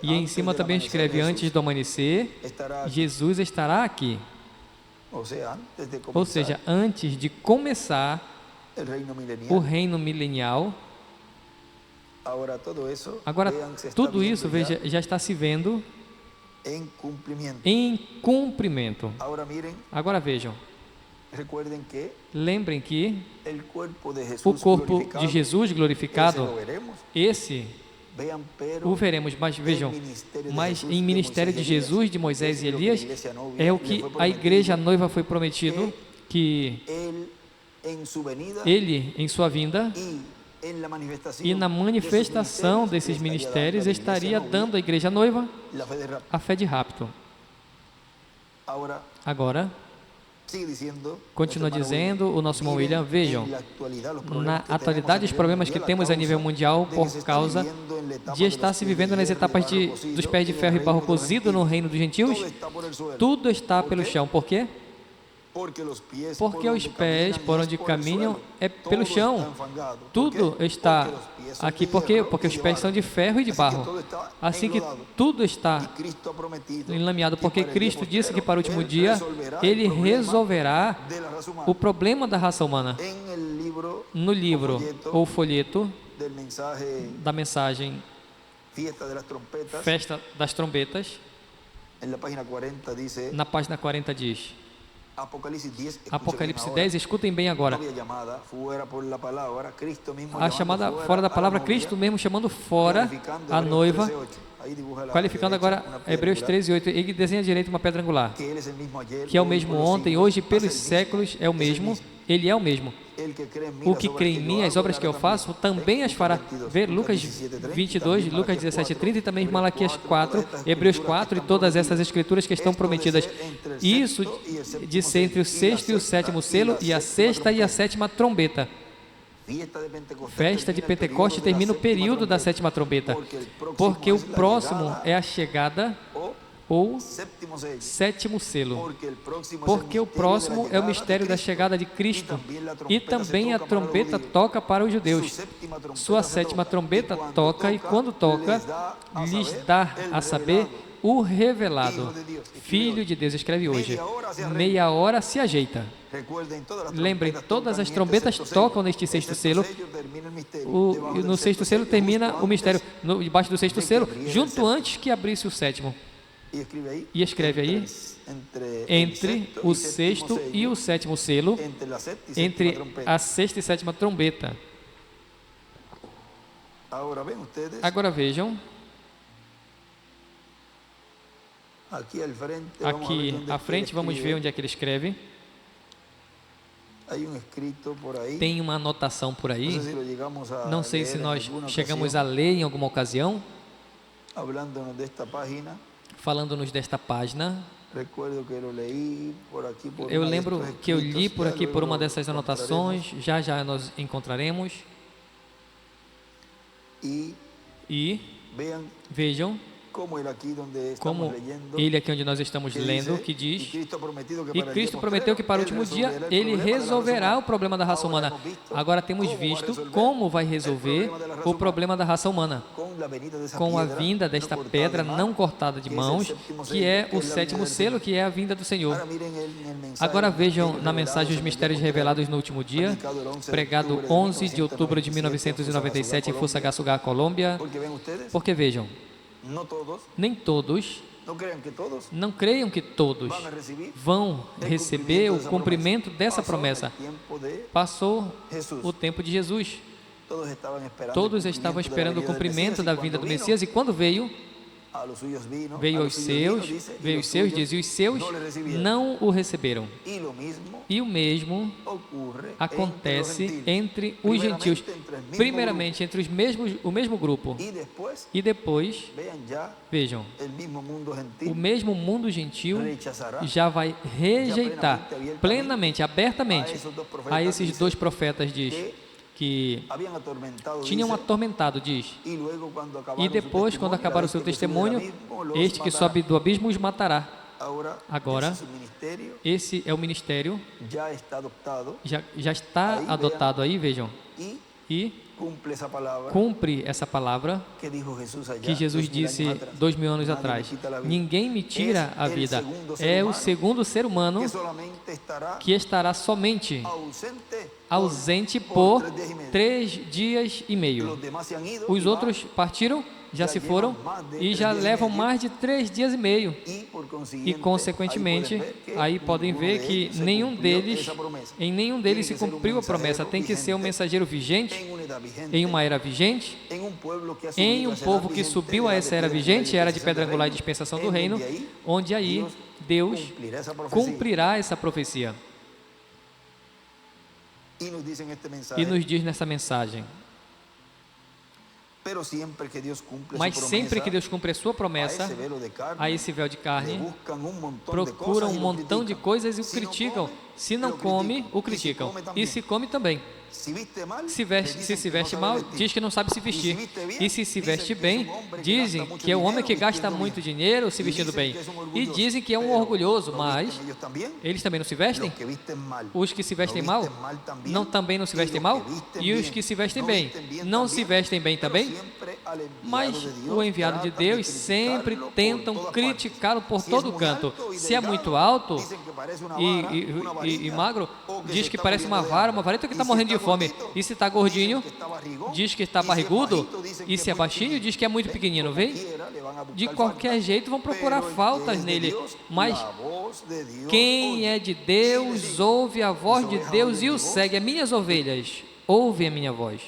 E em cima também escreve antes do amanhecer, Jesus estará aqui. Ou seja, antes de começar o reino milenial. Agora, tudo isso, veja, já está se vendo em cumprimento. Agora vejam, lembrem que o corpo de Jesus glorificado, esse o veremos, mas vejam, mas em ministério de Jesus, de Moisés e Elias, é o que a igreja noiva foi prometido, que ele, em sua vinda, e na manifestação desses ministérios, estaria dando à igreja noiva a fé de rapto. Agora, continua dizendo o nosso irmão William, vejam, na atualidade os problemas que temos a nível mundial por causa de estar se vivendo nas etapas dos pés de ferro e barro cozido no reino dos gentios, tudo está pelo chão. Por quê? Porque os pés por onde caminham é pelo chão. Tudo está aqui. Por quê? Porque os pés são de ferro e de barro. Assim que tudo está enlameado, porque Cristo disse que para o último dia Ele resolverá o problema da raça humana. No livro ou folheto da mensagem Festa das Trombetas, na página 40 diz: Apocalipse 10, escutem bem agora. A chamada fora da palavra, Cristo mesmo chamando fora a noiva, qualificando agora Hebreus 13:8. Ele desenha à direita uma pedra angular, que é o mesmo ontem, hoje, pelos séculos, é o mesmo. Ele é o mesmo. O que crê em mim, as obras que eu faço, também as fará. Ver Lucas 22, Lucas 17:30 e também Malaquias 4, Hebreus 4 e todas essas escrituras que estão prometidas. Isso de ser entre o sexto e o sétimo selo e a sexta e a sétima trombeta. Festa de Pentecoste termina o período da sétima trombeta, porque o próximo é a chegada ou sétimo selo, porque o próximo é o mistério da chegada de Cristo, e também a trombeta toca para os judeus. Sua sétima trombeta toca, e quando toca, lhes dá a saber o revelado Filho de Deus. Escreve hoje, meia hora se ajeita. Lembrem, todas as trombetas tocam neste sexto selo. No sexto selo termina o mistério, debaixo do sexto selo, junto antes que abrisse o sétimo. E escreve aí, entre o sexto e o sétimo selo, entre a sexta e sétima trombeta. Agora vejam, aqui à frente, vamos ver onde é que ele escreve. Tem uma anotação por aí, não sei se nós chegamos a ler em alguma ocasião, falando-nos desta página. Eu lembro que eu li por aqui por uma dessas anotações, já nós encontraremos. E vejam como ele aqui onde nós estamos lendo, que diz, e Cristo prometeu que para o último dia Ele resolverá o problema da raça humana. Agora temos visto como vai resolver o problema da raça humana, com a vinda desta pedra não cortada de mãos, que é o sétimo selo, que é a vinda do Senhor. Agora vejam na mensagem Os Mistérios Revelados no Último Dia, pregado 11 de outubro de 1997 em Fusagasugá, Colômbia, porque vejam, nem todos, não creiam que todos vão receber o cumprimento dessa promessa. Passou o tempo de Jesus. Todos estavam esperando o cumprimento da vinda do Messias, e quando veio, Veio aos seus, diz, e os seus não o receberam. E o mesmo acontece entre os gentios, primeiramente entre o mesmo grupo, e depois, vejam, o mesmo mundo gentil já vai rejeitar plenamente, abertamente, a esses dois profetas, diz, que tinham atormentado, diz, e depois, quando acabar o seu testemunho, este que sobe do abismo os matará. Agora, esse é o ministério, já está adotado aí, vejam, e cumpre essa palavra que Jesus disse 2000 anos atrás: ninguém me tira a vida. É o segundo ser humano que estará somente ausente por 3 dias e meio. Os outros partiram, já se foram e já levam mais de 3 dias e meio. E, consequentemente, aí podem ver que em nenhum deles se cumpriu a promessa. Tem que ser um mensageiro vigente, em uma era vigente, em um povo que subiu a essa era vigente, era de pedra angular e dispensação do reino, onde aí Deus cumprirá essa profecia. E nos diz nessa mensagem: mas sempre que Deus cumpre a sua promessa, a esse véu de carne, procuram um montão de coisas e o criticam. Se não come, o criticam. E se come também. Se se veste mal, diz que não sabe se vestir. E se veste bem, dizem que é o homem que gasta muito dinheiro se vestindo bem. E dizem que é um orgulhoso, mas eles também não se vestem? Os que se vestem mal, também não se vestem mal? E os que se vestem bem, não se vestem bem também? Mas o enviado de Deus sempre tentam criticá-lo por todo canto. Se é muito alto e magro, diz que parece uma vareta que está morrendo de fome. E se está gordinho, diz que está barrigudo. E se é baixinho, diz que é muito pequenino. Vem? De qualquer jeito vão procurar faltas nele. Mas quem é de Deus, ouve a voz de Deus e o segue. As minhas ovelhas ouvem a minha voz.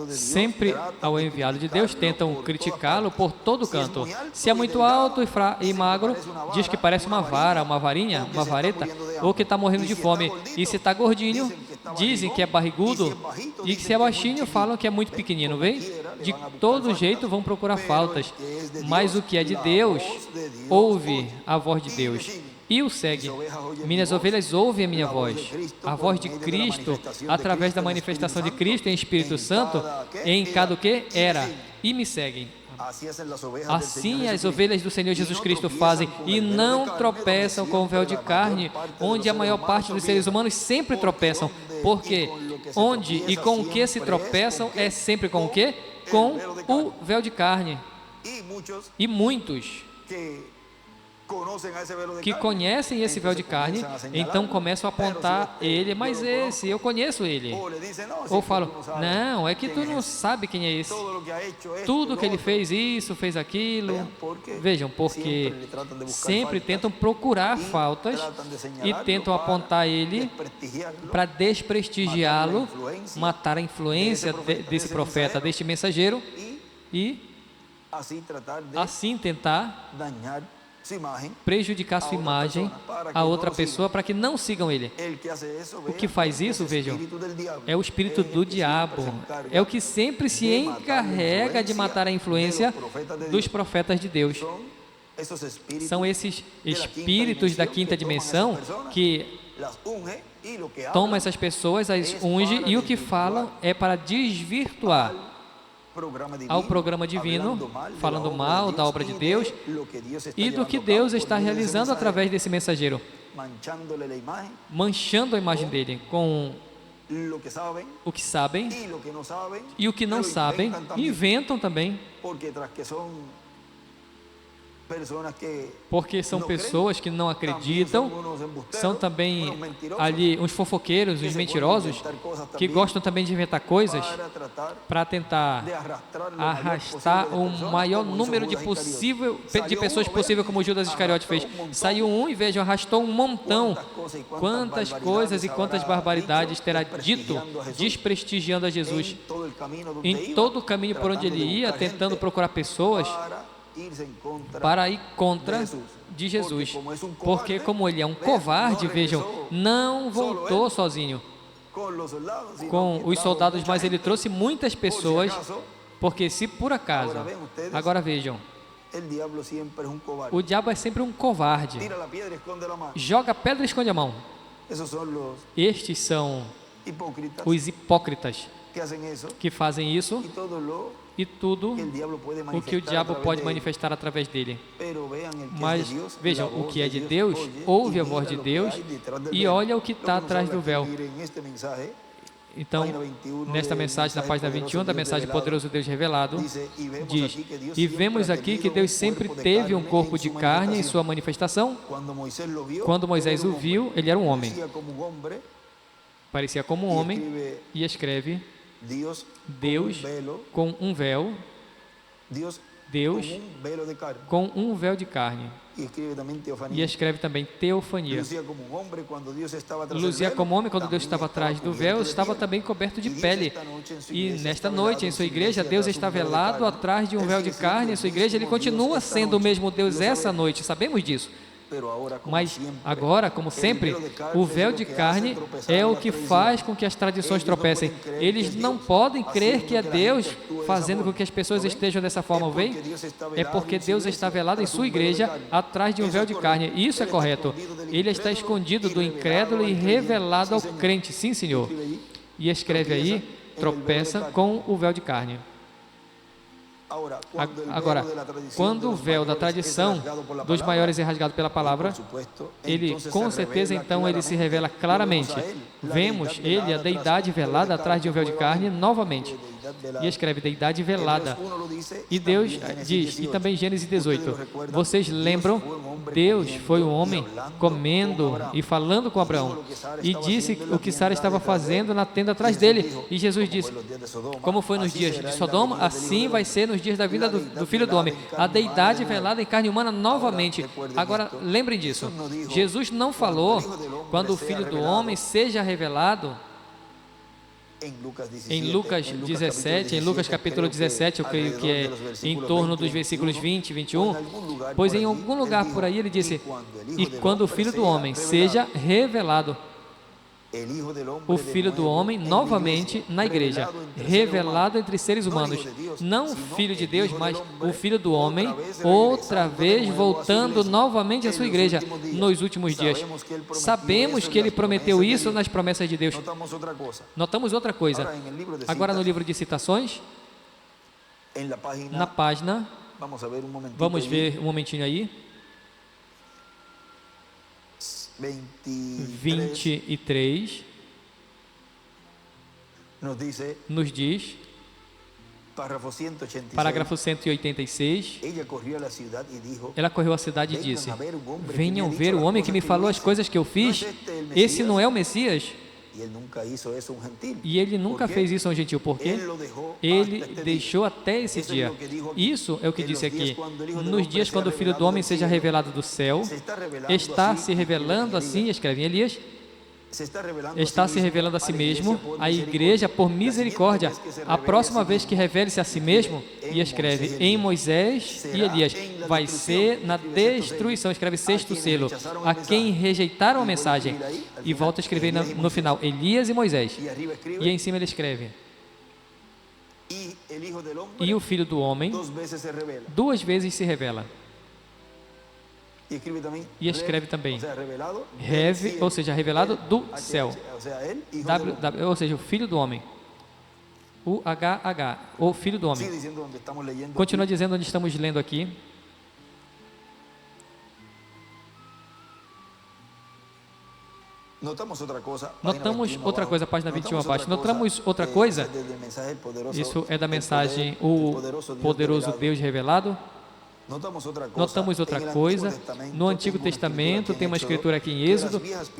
Sempre ao enviado de Deus tentam criticá-lo por todo canto. Se é muito alto e magro, diz que parece uma vara, uma varinha, uma vareta, ou que está morrendo de fome. E se está gordinho, dizem que é barrigudo. E se é baixinho, falam que é muito pequenino. Vem? De todo jeito vão procurar faltas. Mas o que é de Deus, ouve a voz de Deus e o segue. Minhas ovelhas ouvem a minha voz. A voz de Cristo, através da manifestação de Cristo em Espírito Santo, em cada o que? Era. E me seguem. Assim as ovelhas do Senhor Jesus Cristo fazem e não tropeçam com o véu de carne, onde a maior parte dos seres humanos sempre tropeçam. Porque onde e com o que se tropeçam é sempre com o que? Com o véu de carne. E muitos que conhecem esse véu de carne, então começam a apontar ele, mas eu conheço ele. Ou falam, não, é que tu não sabe quem é esse. Tudo que ele fez isso, fez aquilo. Vejam, porque sempre tentam procurar faltas e tentam apontar ele para desprestigiá-lo, matar a influência desse profeta, deste mensageiro e assim tentar prejudicar sua imagem a outra pessoa para que não sigam ele. O que faz isso, vejam, é o espírito do diabo. É o que sempre se encarrega de matar a influência dos profetas de Deus. São esses espíritos da quinta dimensão que tomam essas pessoas, as unge, e o que falam é para desvirtuar ao programa divino, falando mal da obra de Deus e do que Deus está realizando através desse mensageiro, manchando a imagem dele com o que sabem e o que não sabem, inventam também, porque são pessoas que não acreditam, são também ali uns fofoqueiros, uns mentirosos, que gostam também de inventar coisas para tentar arrastar o maior número de pessoas possível, como Judas Iscariote fez. Saiu um e vejam, arrastou um montão. Quantas coisas e quantas barbaridades terá dito, desprestigiando a Jesus em todo o caminho por onde ele ia, tentando procurar pessoas para ir contra de Jesus, porque como ele é um covarde, vejam, não voltou sozinho com os soldados, mas ele trouxe muitas pessoas, porque se por acaso, agora vejam, o diabo é sempre um covarde, joga pedra e esconde a mão. Estes são os hipócritas que fazem isso, e tudo o que o diabo pode manifestar através dele. Mas vejam, o que é de Deus, ouve a voz de Deus e olha o que está atrás do véu. Então, nesta mensagem, na página 21 da mensagem Poderoso Deus Revelado, diz: e vemos aqui que Deus sempre teve um corpo de carne em sua manifestação. Quando Moisés o viu, ele era um homem, parecia como um homem, e escreve: Deus com um véu, Deus com um véu de carne. E escreve também teofania. Luzia como homem quando Deus estava atrás do véu, estava também coberto de pele. E nesta noite, em sua igreja, Deus está velado atrás de um véu de carne. Em sua igreja, Ele continua sendo o mesmo Deus essa noite, sabemos disso. Mas agora, como sempre, o véu de carne é o que faz com que as tradições tropecem. Eles não podem crer que é Deus fazendo com que as pessoas estejam dessa forma, vem? É porque Deus está velado em sua igreja atrás de um véu de carne. Isso é correto. Ele está escondido do incrédulo e revelado ao crente. Sim, Senhor. E escreve aí, tropeça com o véu de carne. Agora, quando o véu da tradição dos maiores é rasgado pela palavra, ele, com certeza, então, ele se revela claramente. Vemos ele, a deidade velada, atrás de um véu de carne, novamente. E escreve deidade velada. E Deus diz, e também Gênesis 18, vocês lembram, Deus foi um homem comendo e falando com Abraão, e disse o que Sara estava fazendo na tenda atrás dele. E Jesus disse, como foi nos dias de Sodoma, assim vai ser nos dias da vida do Filho do Homem. A deidade velada em carne humana novamente. Agora, lembrem disso. Jesus não falou quando o Filho do Homem seja revelado. Em Lucas 17, em Lucas capítulo 17, eu creio que é em torno dos versículos 20 e 21, pois em algum lugar por aí ele disse, e quando o Filho do Homem seja revelado, o Filho do Homem novamente na igreja, revelado entre seres humanos, não o Filho de Deus, mas o Filho do Homem, outra vez voltando novamente à sua igreja nos últimos dias. Sabemos que ele prometeu isso nas promessas de Deus. Notamos outra coisa. Agora no livro de citações, na página, vamos ver um momentinho aí. 23 nos diz, parágrafo 186, ela correu à cidade e disse, venham ver o homem que me falou as coisas que eu fiz, esse não é o Messias? E ele nunca fez isso a um gentil, porque ele deixou até esse dia. Isso é o que disse aqui. Nos dias quando o Filho do Homem seja revelado do céu, está se revelando assim, escreve em Elias, está se revelando a si mesmo, a igreja por misericórdia. A próxima vez que revele-se a si mesmo, e escreve em Moisés e Elias, vai ser na destruição, escreve sexto selo, a quem rejeitaram a mensagem. E volta a escrever no final, Elias e Moisés. E em cima ele escreve, e o Filho do Homem duas vezes se revela. E escreve também, ou seja, revelado do céu, ou seja, o Filho do Homem. UHH, o Filho do Homem. Continua dizendo onde estamos lendo aqui. Notamos outra coisa, página 21 abaixo. Notamos outra coisa. Isso é da mensagem O Poderoso Deus Revelado. Notamos outra coisa. No Antigo Testamento tem uma escritura aqui em Êxodo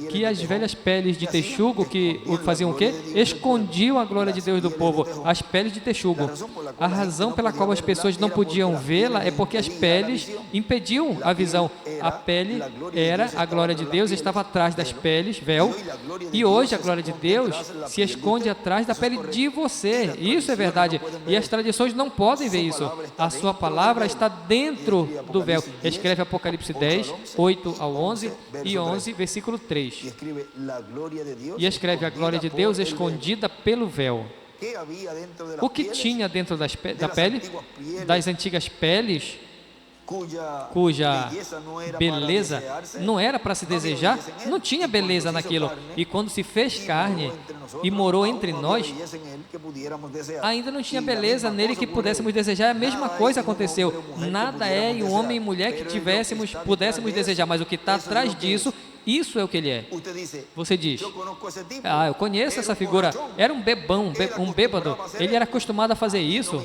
que as velhas peles de texugo que faziam o quê? Escondiam a glória de Deus do povo. As peles de texugo. A razão pela qual as pessoas não podiam vê-la é porque as peles impediam a visão. A pele era a glória de Deus, estava atrás das peles, véu. E hoje a glória de Deus se esconde atrás da pele de você. Isso é verdade. E as tradições não podem ver isso. A sua palavra está dentro do véu. Escreve Apocalipse 10, 8 ao 11 e 11, versículo 3. E escreve a glória de Deus escondida pelo véu. O que tinha dentro da pele, das antigas peles, cuja beleza não era para se desejar, não tinha beleza naquilo. E quando se fez carne e morou entre nós, ainda não tinha beleza nele que pudéssemos desejar. A mesma coisa aconteceu. Nada é em um homem e mulher que pudéssemos desejar, mas o que está atrás disso, isso é o que ele é. Você diz, eu conheço essa figura, era um bebão, um bêbado, ele era acostumado a fazer isso.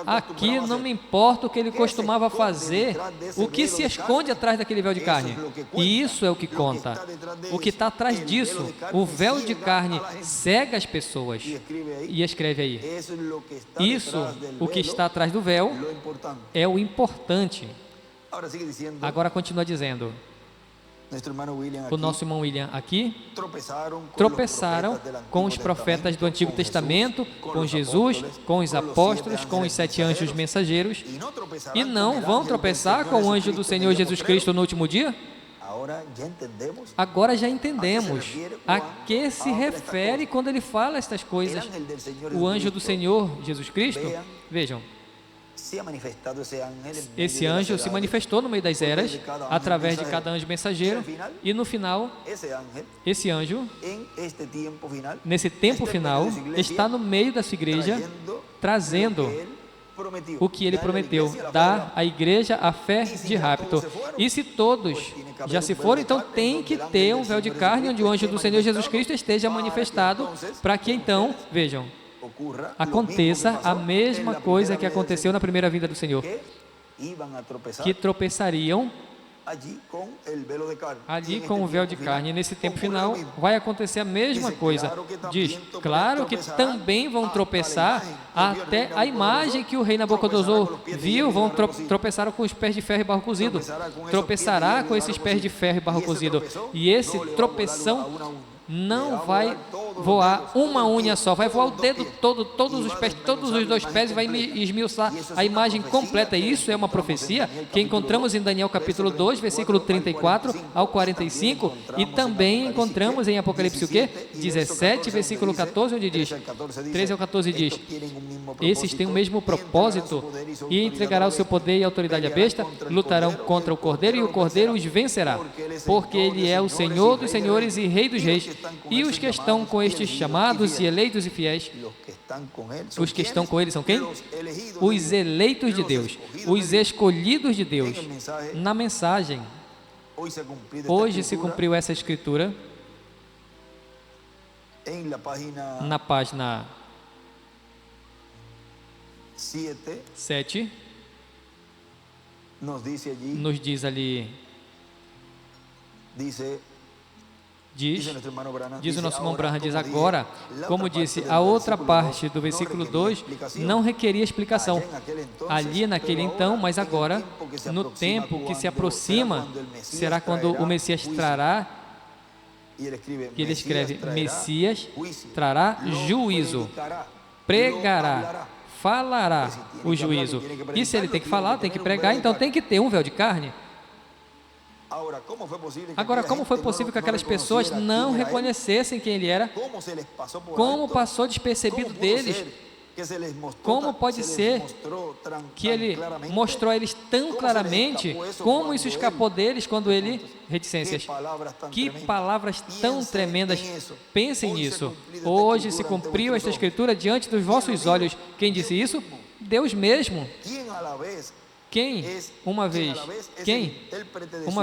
Aqui não me importa o que ele costumava fazer, o que se esconde atrás daquele véu de carne. E isso é o que conta. O que está atrás disso, o véu de carne cega as pessoas. E escreve aí, isso, o que está atrás do véu, é o importante. Agora continua dizendo, o nosso irmão William aqui, tropeçaram com os profetas do Antigo Testamento, com Jesus, com os apóstolos, com os 7 anjos mensageiros, e não vão tropeçar com o anjo do Senhor Jesus Cristo no último dia? Agora já entendemos a que se refere quando ele fala estas coisas. O anjo do Senhor Jesus Cristo, vejam, esse anjo se manifestou no meio das eras, através de cada anjo mensageiro, e no final, esse anjo, nesse tempo final, está no meio dessa igreja, trazendo o que ele prometeu, dar à igreja a fé de rapto. E se todos já se foram, então tem que ter um véu de carne onde o anjo do Senhor Jesus Cristo esteja manifestado, para que então, vejam, aconteça a mesma coisa que aconteceu na primeira vinda do Senhor, que tropeçariam ali com o véu de carne. E nesse tempo final vai acontecer a mesma coisa. Diz, claro que também vão tropeçar até a imagem que o rei Nabucodonosor viu, vão tropeçar com os pés de ferro e barro cozido. Tropeçará com esses pés de ferro e barro cozido. E esse tropeção não vai voar uma unha só, vai voar o dedo todo, todos os pés, todos os 2 pés, e vai esmiuçar a imagem completa. Isso é uma profecia que encontramos em Daniel capítulo 2, versículo 34 ao 45, e também encontramos em Apocalipse o quê? 17, versículo 14, onde diz, 13 ao 14 diz, esses têm o mesmo propósito, e entregará o seu poder e autoridade à besta, lutarão contra o Cordeiro, e o Cordeiro os vencerá, porque ele é o Senhor dos senhores e Rei dos reis. E os que estão com estes chamados e eleitos e fiéis, os que estão com ele são quem? Os eleitos de Deus, os escolhidos de Deus. Na mensagem, hoje se cumpriu essa escritura na página 7, nos diz ali, diz o nosso irmão Branham, diz agora, como disse, a outra parte do versículo 2 não requeria explicação. Ali naquele então, mas agora, no tempo que se aproxima, será quando o Messias trará, que ele escreve, Messias trará juízo, pregará, falará o juízo. E se ele tem que falar, tem que pregar, então tem que ter um véu de carne. Agora, como foi possível que aquelas pessoas não reconhecessem quem ele era? Como passou despercebido deles? Como pode ser que ele mostrou a eles tão claramente como isso escapou deles quando ele... Reticências. Que palavras tão tremendas. Pensem nisso. Hoje se cumpriu esta escritura diante dos vossos olhos. Quem disse isso? Deus mesmo. Quem uma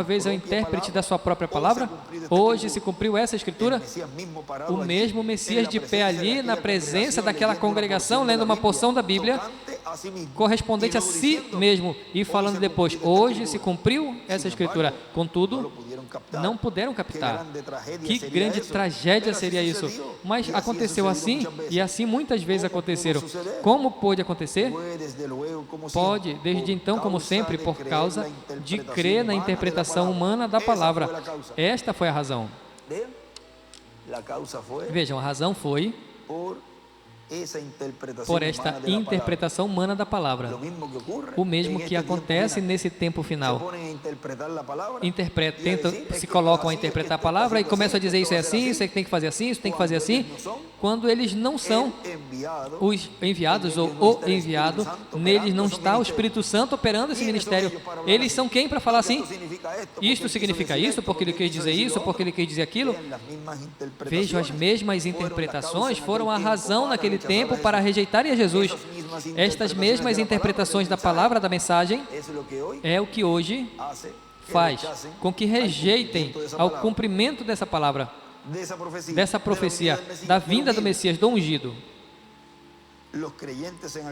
vez é o intérprete da sua própria palavra? Hoje se cumpriu essa escritura? O mesmo Messias de pé ali na presença daquela congregação, lendo uma porção da Bíblia, correspondente a si mesmo, e falando depois, hoje se cumpriu essa escritura. Contudo, não puderam captar. Que grande tragédia seria isso? Mas aconteceu assim, e assim muitas vezes aconteceram. Como pôde acontecer? Pode, desde então, como sempre, por causa de crer na interpretação humana da palavra. Esta foi a razão. Vejam, a razão foi por esta interpretação humana da palavra. O mesmo que acontece nesse tempo final. Se colocam a interpretar a palavra e começam a dizer isso é assim, isso é que tem que fazer assim, isso tem que fazer assim, quando eles não são os enviados ou o enviado, neles não está o Espírito Santo operando esse ministério. Eles são quem para falar assim? Isto significa isso, porque ele quis dizer isso, porque ele quis dizer aquilo. Vejam, as mesmas interpretações foram a razão naquele tempo para rejeitarem a Jesus. Estas mesmas interpretações da palavra, da mensagem, é o que hoje faz com que rejeitem ao cumprimento dessa palavra, dessa profecia, da vinda do Messias, do ungido.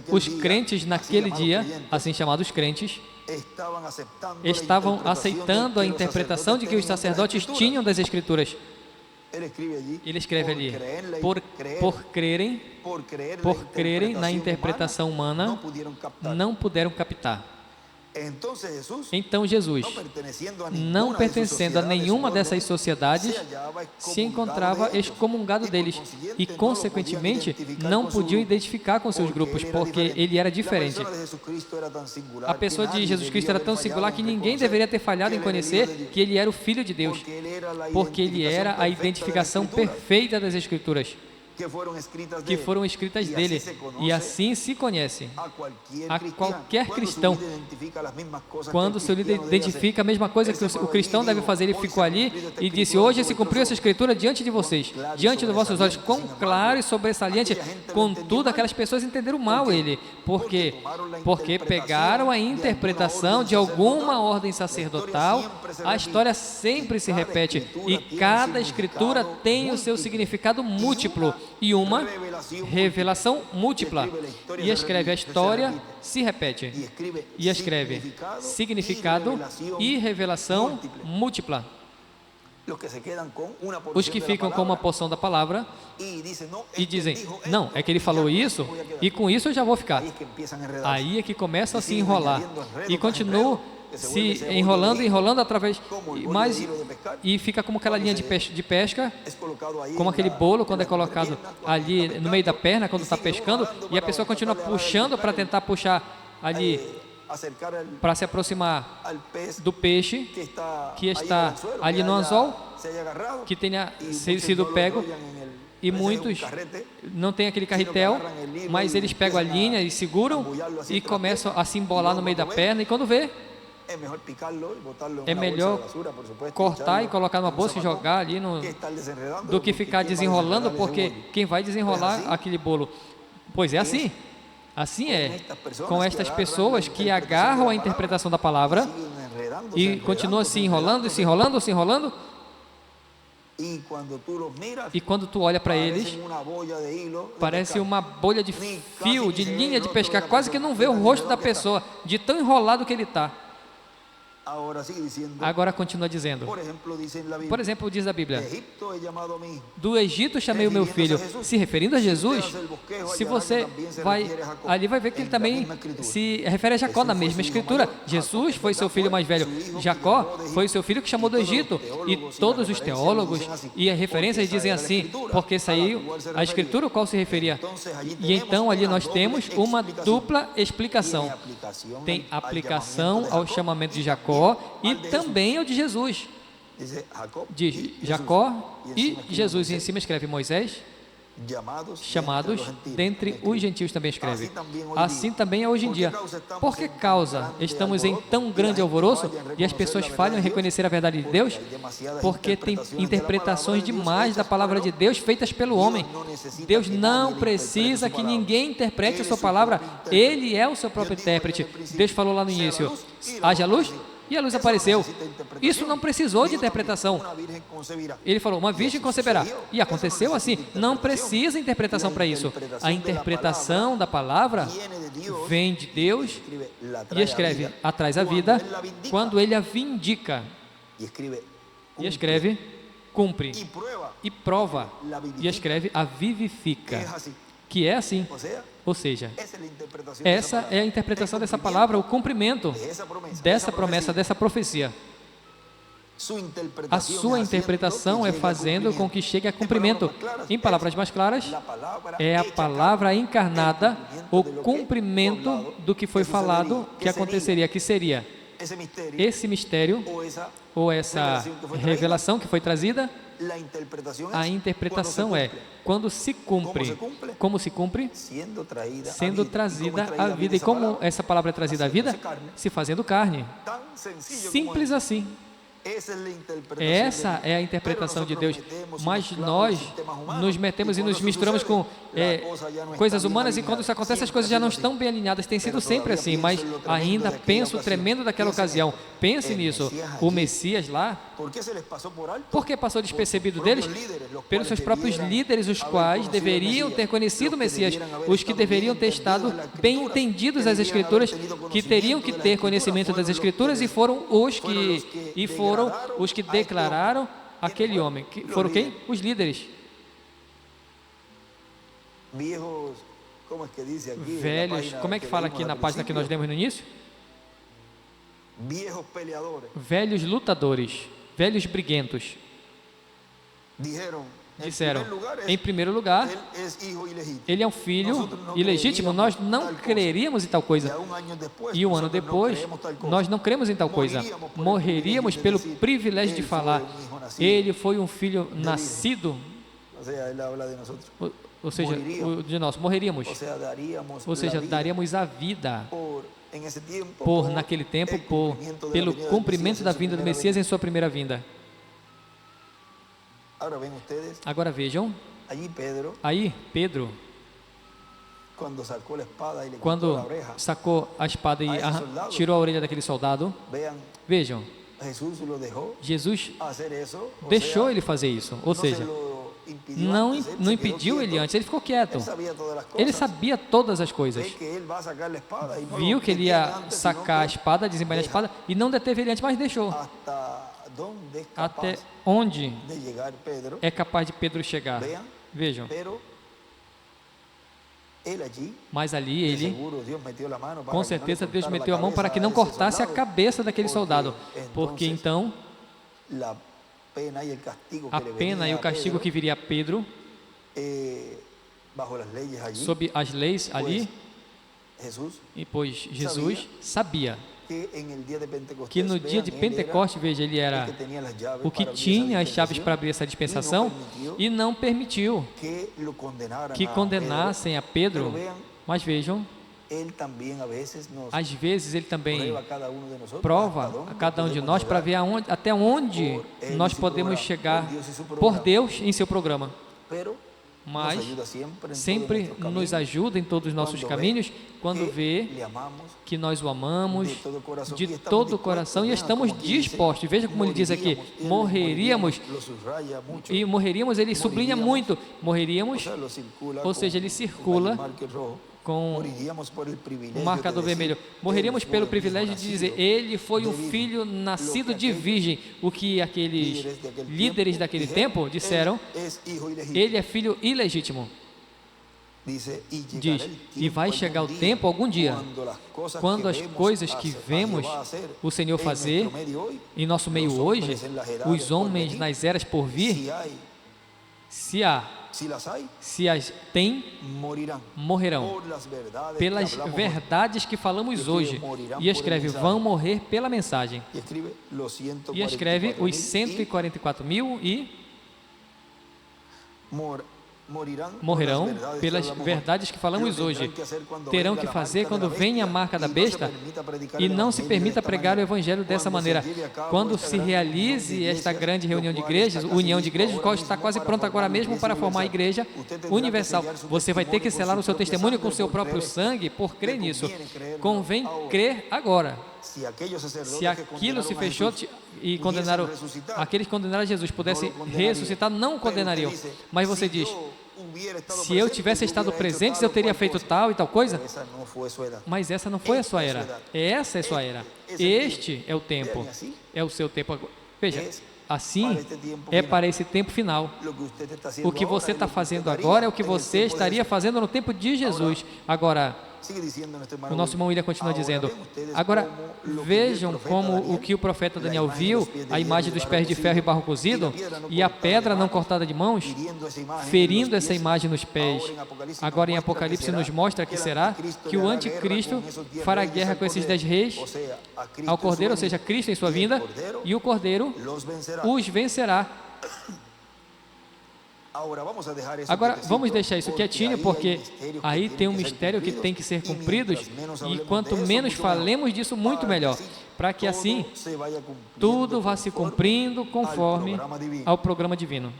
Os crentes naquele dia, assim chamados crentes, estavam aceitando a interpretação de que os sacerdotes tinham das Escrituras. Ele escreve ali, por crerem na interpretação humana, não puderam captar. Então Jesus, não pertencendo a nenhuma dessas sociedades, se encontrava excomungado deles e, consequentemente, não podiam identificar com seus grupos, porque ele era diferente. A pessoa de Jesus Cristo era tão singular que ninguém deveria ter falhado em conhecer que ele era o Filho de Deus, porque ele era a identificação perfeita das Escrituras, que foram escritas dele, e assim se conhece a qualquer cristão. Quando o seu líder identifica a mesma coisa que o cristão deve fazer, ele ficou ali e disse, hoje se cumpriu essa escritura diante de vocês, diante dos vossos olhos, quão claro e sobressalente. Contudo, aquelas pessoas entenderam mal ele. Por quê? Porque pegaram a interpretação de alguma ordem sacerdotal. A história sempre se repete e cada escritura tem o seu significado múltiplo e uma revelação múltipla. E escreve, a história se repete. E escreve, significado e revelação múltipla. Os que ficam com uma porção da palavra e dizem, não, é que ele falou isso e com isso eu já vou ficar. Aí é que começa a se enrolar e continua se enrolando através, e fica como aquela linha de pesca, como aquele bolo quando é colocado ali no meio da perna, quando está pescando, e a pessoa continua puxando para tentar puxar ali, para se aproximar do peixe que está ali no anzol, que tenha sido pego, e muitos não têm aquele carretel, mas eles pegam a linha e seguram e começam a se embolar no meio da perna, e quando vê, é melhor cortar e colocar numa bolsa e jogar ali do que ficar desenrolando, porque quem vai desenrolar aquele bolo? Pois é assim. Assim é com estas pessoas que agarram a interpretação da palavra e continuam se enrolando, se enrolando, se enrolando. E quando tu olha para eles, parece uma bolha de fio, de linha de pescar, quase que não vê o rosto da pessoa, de tão enrolado que ele está. Agora continua dizendo, por exemplo, diz a Bíblia, do Egito chamei o meu filho, se referindo a Jesus. Se você vai ali, vai ver que ele também se refere a Jacó na mesma escritura. Jesus foi seu filho mais velho, Jacó foi seu filho que chamou do Egito. E todos os teólogos e as referências dizem assim, porque saiu a escritura, o qual se referia. E então ali nós temos uma dupla explicação. Tem aplicação ao chamamento de Jacó e também ao de Jesus. Diz Jacó e Jesus, e em cima escreve Moisés. chamados dentre os gentios também escreve. Assim também é hoje em dia. Por que causa estamos em tão grande alvoroço e as pessoas falham em reconhecer a verdade de Deus? Porque tem interpretações demais da palavra de Deus feitas pelo homem. Deus não precisa que ninguém interprete a sua palavra. Ele é o seu próprio intérprete. Deus falou lá no início, haja luz, e a luz apareceu. Isso não precisou de interpretação. Ele falou, uma virgem conceberá. E aconteceu assim. Não precisa interpretação para isso. A interpretação da palavra vem de Deus e escreve, atrás a vida, quando Ele a vindica. E escreve, cumpre. E prova. E escreve, a vivifica. Que é assim. Ou seja, essa é a interpretação dessa palavra, o cumprimento dessa promessa, dessa profecia. A sua interpretação é fazendo com que chegue a cumprimento. Em palavras mais claras, é a palavra encarnada, o cumprimento do que foi falado, que aconteceria, que seria esse mistério, ou essa revelação que foi trazida. A interpretação é quando se cumpre. Como se cumpre? Sendo trazida à vida. E como essa palavra é trazida à vida? Se fazendo carne. Simples assim. Essa é a interpretação de Deus, mas nós nos metemos e nos misturamos com coisas humanas, e quando isso acontece as coisas já não estão bem alinhadas. Tem sido sempre assim, mas ainda penso o tremendo daquela ocasião. Pense nisso, o Messias lá, por que passou despercebido deles? Pelos seus próprios líderes, os quais deveriam ter conhecido o Messias, os que deveriam ter estado bem entendidos as Escrituras, que teriam que ter conhecimento das Escrituras, e foram os que declararam aquele homem. Que foram quem? Os líderes. Velhos, como é que fala aqui na página que nós lemos no início? Velhos lutadores, velhos briguentos. Disseram, em primeiro lugar, ele é um filho ilegítimo, nós não creríamos em tal coisa. E um ano depois, nós não cremos em tal coisa. Morreríamos pelo privilégio de falar, ele foi um filho nascido, ou seja, de nós, morreríamos. Ou seja, daríamos a vida naquele tempo, pelo cumprimento da vinda do Messias em sua primeira vinda. Agora vejam, aí Pedro, quando sacou a espada e tirou a orelha daquele soldado, vejam, Jesus deixou ele fazer isso, ou seja, não impediu ele antes, ele ficou quieto. Ele sabia todas as coisas. Viu que ele ia sacar a espada, desembainhar a espada, e não deteve ele antes, mas deixou. Até onde é capaz de Pedro chegar? Vejam. Mas ali ele, com certeza Deus meteu a mão para que não cortasse a cabeça daquele soldado, porque então a pena e o castigo que viria a Pedro, sob as leis ali, e pois Jesus sabia que no dia de Pentecostes, veja, ele era o que tinha as chaves para abrir essa dispensação, e não permitiu que condenassem a Pedro. Mas vejam, às vezes ele também prova a cada um de nós para ver até onde nós podemos chegar por Deus em seu programa. Mas sempre nos ajuda em todos os nossos caminhos quando vê que nós o amamos de todo o coração e estamos dispostos. Veja como ele diz aqui, morreríamos, e morreríamos, ele sublinha muito, morreríamos, ou seja, ele circula com o marcador vermelho. Morreríamos pelo privilégio de dizer, ele foi um filho nascido de virgem, o que aqueles líderes daquele tempo disseram, ele é filho ilegítimo. Diz, e vai chegar o tempo, algum dia, quando as coisas que vemos o Senhor fazer em nosso meio hoje, os homens nas eras por vir, se as tem, morrerão pelas verdades que falamos hoje. E escreve, vão morrer pela mensagem. E escreve os 144 mil e morrerão pelas verdades que falamos hoje. Terão que fazer quando vem a marca da besta e não se permita pregar o Evangelho dessa maneira. Quando se realize esta grande reunião de igrejas, união de igrejas, o qual está quase pronto agora mesmo para formar a igreja universal, você vai ter que selar o seu testemunho com o seu próprio sangue por crer nisso. Convém crer agora. Se aquilo se fechou e condenaram, aqueles que condenaram a Jesus pudessem ressuscitar, não condenariam. Mas você diz, se eu tivesse estado presente, eu teria feito tal e tal coisa. Mas essa não foi a sua era. Essa é a sua era. Este é o tempo. É o seu tempo. Veja, assim é para esse tempo final. O que você está fazendo agora é o que você estaria fazendo no tempo de Jesus. Agora, o nosso irmão William continua dizendo, agora vejam como o que o profeta Daniel viu, a imagem dos pés de ferro e barro cozido, e a pedra não cortada de mãos, ferindo essa imagem nos pés. Agora em Apocalipse nos mostra que será que o anticristo fará guerra com esses 10 reis ao Cordeiro, ou seja, Cristo em sua vinda, e o Cordeiro os vencerá. Agora, vamos deixar isso quietinho, porque aí tem um mistério que tem que ser cumprido, e quanto menos falemos disso, muito melhor, para que assim tudo vá se cumprindo conforme ao programa divino.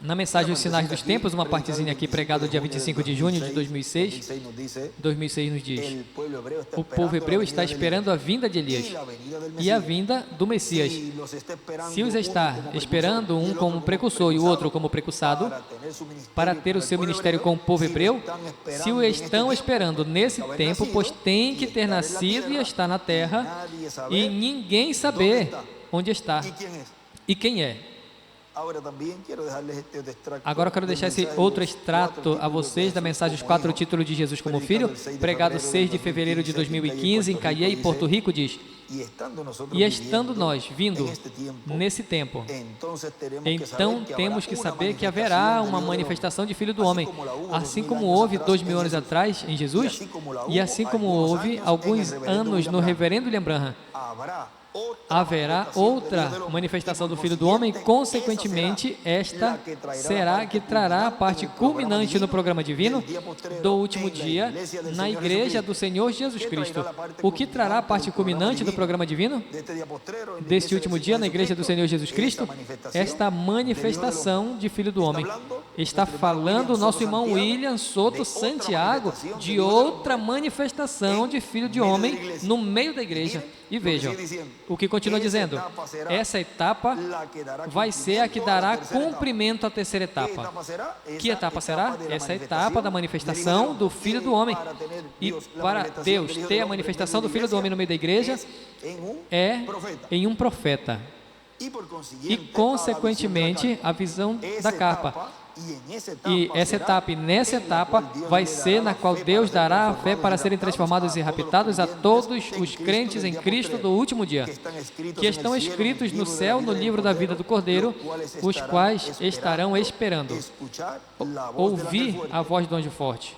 Na mensagem dos sinais dos tempos, uma partezinha aqui pregada dia 25 de junho de 2006 nos diz, o povo hebreu está esperando a vinda de Elias e a vinda do Messias. Se os está esperando um como precursor e o outro como precursado, para ter o seu ministério com o povo hebreu, se o estão esperando nesse tempo, pois tem que ter nascido e estar na terra, e ninguém saber onde está e quem é. Agora eu quero deixar esse outro extrato a vocês da mensagem Os 4 Títulos de Jesus como Filho, pregado 6 de fevereiro de 2015 em Cayey, Porto Rico, diz, e estando nós vindo nesse tempo, então temos que saber que haverá uma manifestação de Filho do Homem, assim como houve 2000 anos atrás em Jesus, e assim como houve alguns anos no reverendo William Branham. Haverá outra manifestação do Filho do Homem, consequentemente, esta será que trará a parte culminante no programa divino do último dia na Igreja do Senhor Jesus Cristo. O que trará a parte culminante do programa divino deste último dia na Igreja do Senhor Jesus Cristo? Esta manifestação de Filho do Homem. Está falando o nosso irmão William Soto Santiago de outra manifestação de Filho de Homem no meio da igreja. E vejam, o que continua dizendo, essa etapa vai ser a que dará cumprimento à terceira etapa. Que etapa será? Essa etapa da manifestação do Filho do Homem. E para Deus ter a manifestação do Filho do Homem no meio da igreja, é em um profeta. E, consequentemente, a visão da capa. E nessa etapa vai ser na qual Deus dará a fé para serem transformados e raptados a todos os crentes em Cristo do último dia, que estão escritos no céu no livro da vida do Cordeiro, os quais estarão esperando ouvir a voz do anjo forte,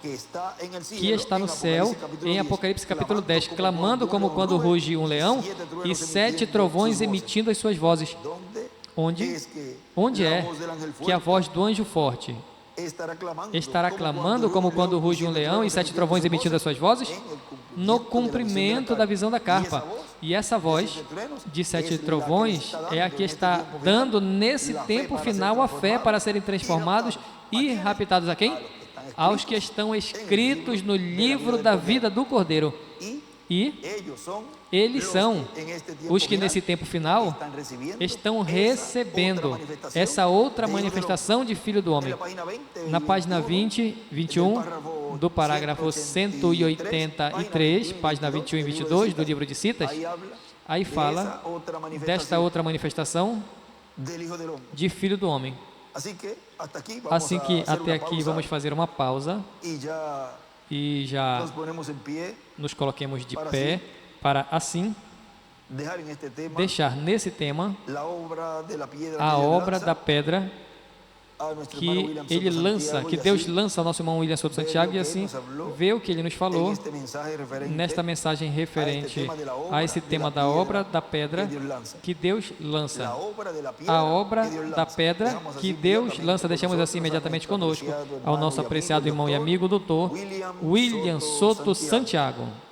que está no céu, em Apocalipse capítulo 10, clamando como quando ruge um leão, e 7 trovões emitindo as suas vozes. Onde é que a voz do anjo forte estará clamando como quando ruge um leão e 7 trovões emitindo as suas vozes? No cumprimento da visão da carpa. E essa voz de 7 trovões é a que está dando nesse tempo final a fé para serem transformados e raptados a quem? Aos que estão escritos no livro da vida do Cordeiro. E eles são os que nesse tempo final estão recebendo essa outra manifestação de Filho do Homem. Na página 20, 21 do parágrafo 183, página 21 e 22 do livro de Citas, aí fala desta outra manifestação de Filho do Homem. Assim que até aqui vamos fazer uma pausa e já nos coloquemos de pé para assim deixar nesse tema a obra da pedra que ele lança, que Deus lança ao nosso irmão William Soto Santiago e assim vê o que ele nos falou nesta mensagem referente a esse tema da obra da pedra que Deus lança. A obra da pedra que Deus lança, deixamos assim imediatamente conosco ao nosso apreciado irmão e amigo doutor William Soto Santiago.